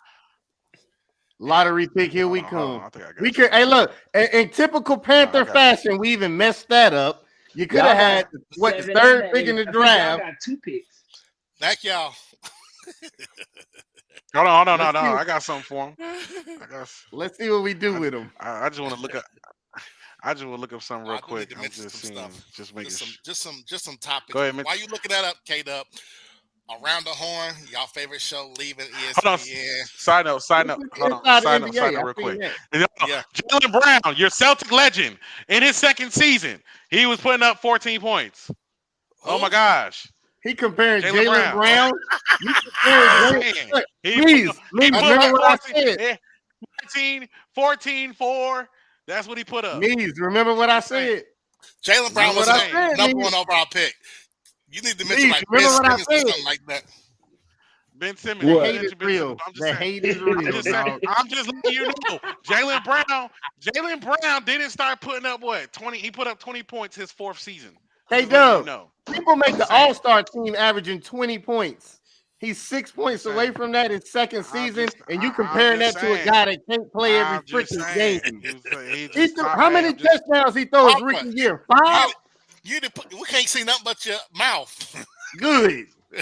Lottery pick, here we Hold on. come. I think I got We you. could. Hey, look, in typical Panther got you. fashion, we even messed that up. You could Y'all have had got what the 7 third and pick in the 8. I think y'all draft. got 2 picks. Thank y'all. Hold on. No. Let's see- I got something for him. Let's see what we do with him. I just want to look up. I just want to look up something real I do need quick. to I'm mention just some seeing, stuff. just making sure. Just some topics. Go ahead, While you looking that up, K-Dub, Around the Horn, y'all favorite show, leaving Hold on. ESPN. Side note. Hold on. Inside the Side note, NBA, real I seen quick. that. Yeah. Jalen Brown, your Celtic legend, in his second season, he was putting up 14 points. Oh my gosh. He comparing Jalen Jalen Brown. Brown. You I'm comparing just Jalen. saying. Look, He Please, put remember up what I 14, said. 14-4. That's what he put up. Please, remember what I Just saying. said. Jalen Brown was Remember what I a said, number Mies. 1 overall pick. You need to mention Mies, like Ben remember what I Simmons or said. something like that. Ben Simmons. The What? hate is real. I'm just The saying. hate is I'm real, just saying. dog. I'm just letting you know. Jalen Brown didn't start putting up what? 20. He put up 20 points his fourth season. Hey, Just letting you Dub, know. people make the Just saying. All-Star team averaging 20 points. He's 6 points Just away saying. from that his second season, and you I'm comparing just that to a saying. guy that can't play every I'm just freaking saying. game. He He just threw, stopped. how Hey, many I'm just. touchdowns he throw his Harper, rookie year? 5? We can't see nothing but your mouth. Good. I'm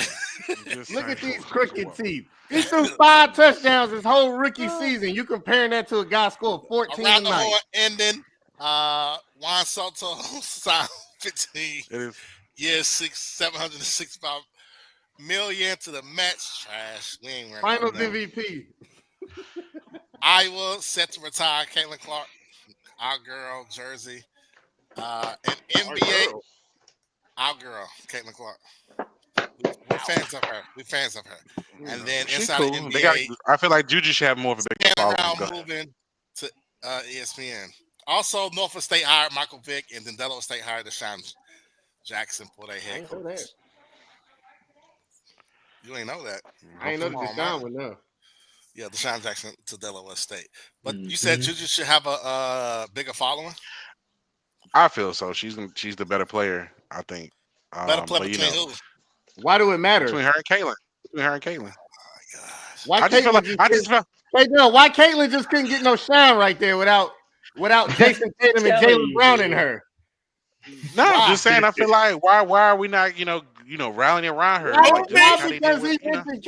just Look at saying. these crooked teeth. He threw 5 touchdowns his whole rookie season. You comparing that to a guy scored 14 Around the tonight. Horn ending. Juan Soto signed 15 It is. years, $765 million to the Mets. Trash. We ain't worried Finals about that. MVP. Iowa set to retire Caitlin Clark, our girl, Jersey. And NBA, our girl, Caitlin Clark. We're fans of her. And then She's inside cool. the NBA, They got. I feel like Juju should have more of a big Shannon following. Brown moving to ESPN. Also, Norfolk State hired Michael Vick, and then Delaware State hired Deshaun Jackson for their head I know that. coach. You ain't know that. I ain't know Come on, Deshaun man. would know. Yeah, Deshaun Jackson to Delaware State. But you said Juju should have a bigger following? I feel so. She's the better player. I think. Better play but, between who? Why do it matter? between her and Caitlin. Oh, my gosh. Why I just feel like. Hey, no, why Caitlin just couldn't get no shine right there without Jason Tatum and Telling Jalen you, Brown dude. in her? No, Why? I'm just saying. I feel like why are we not rallying around her? Why? Like, just like how they did Because with, he mentioned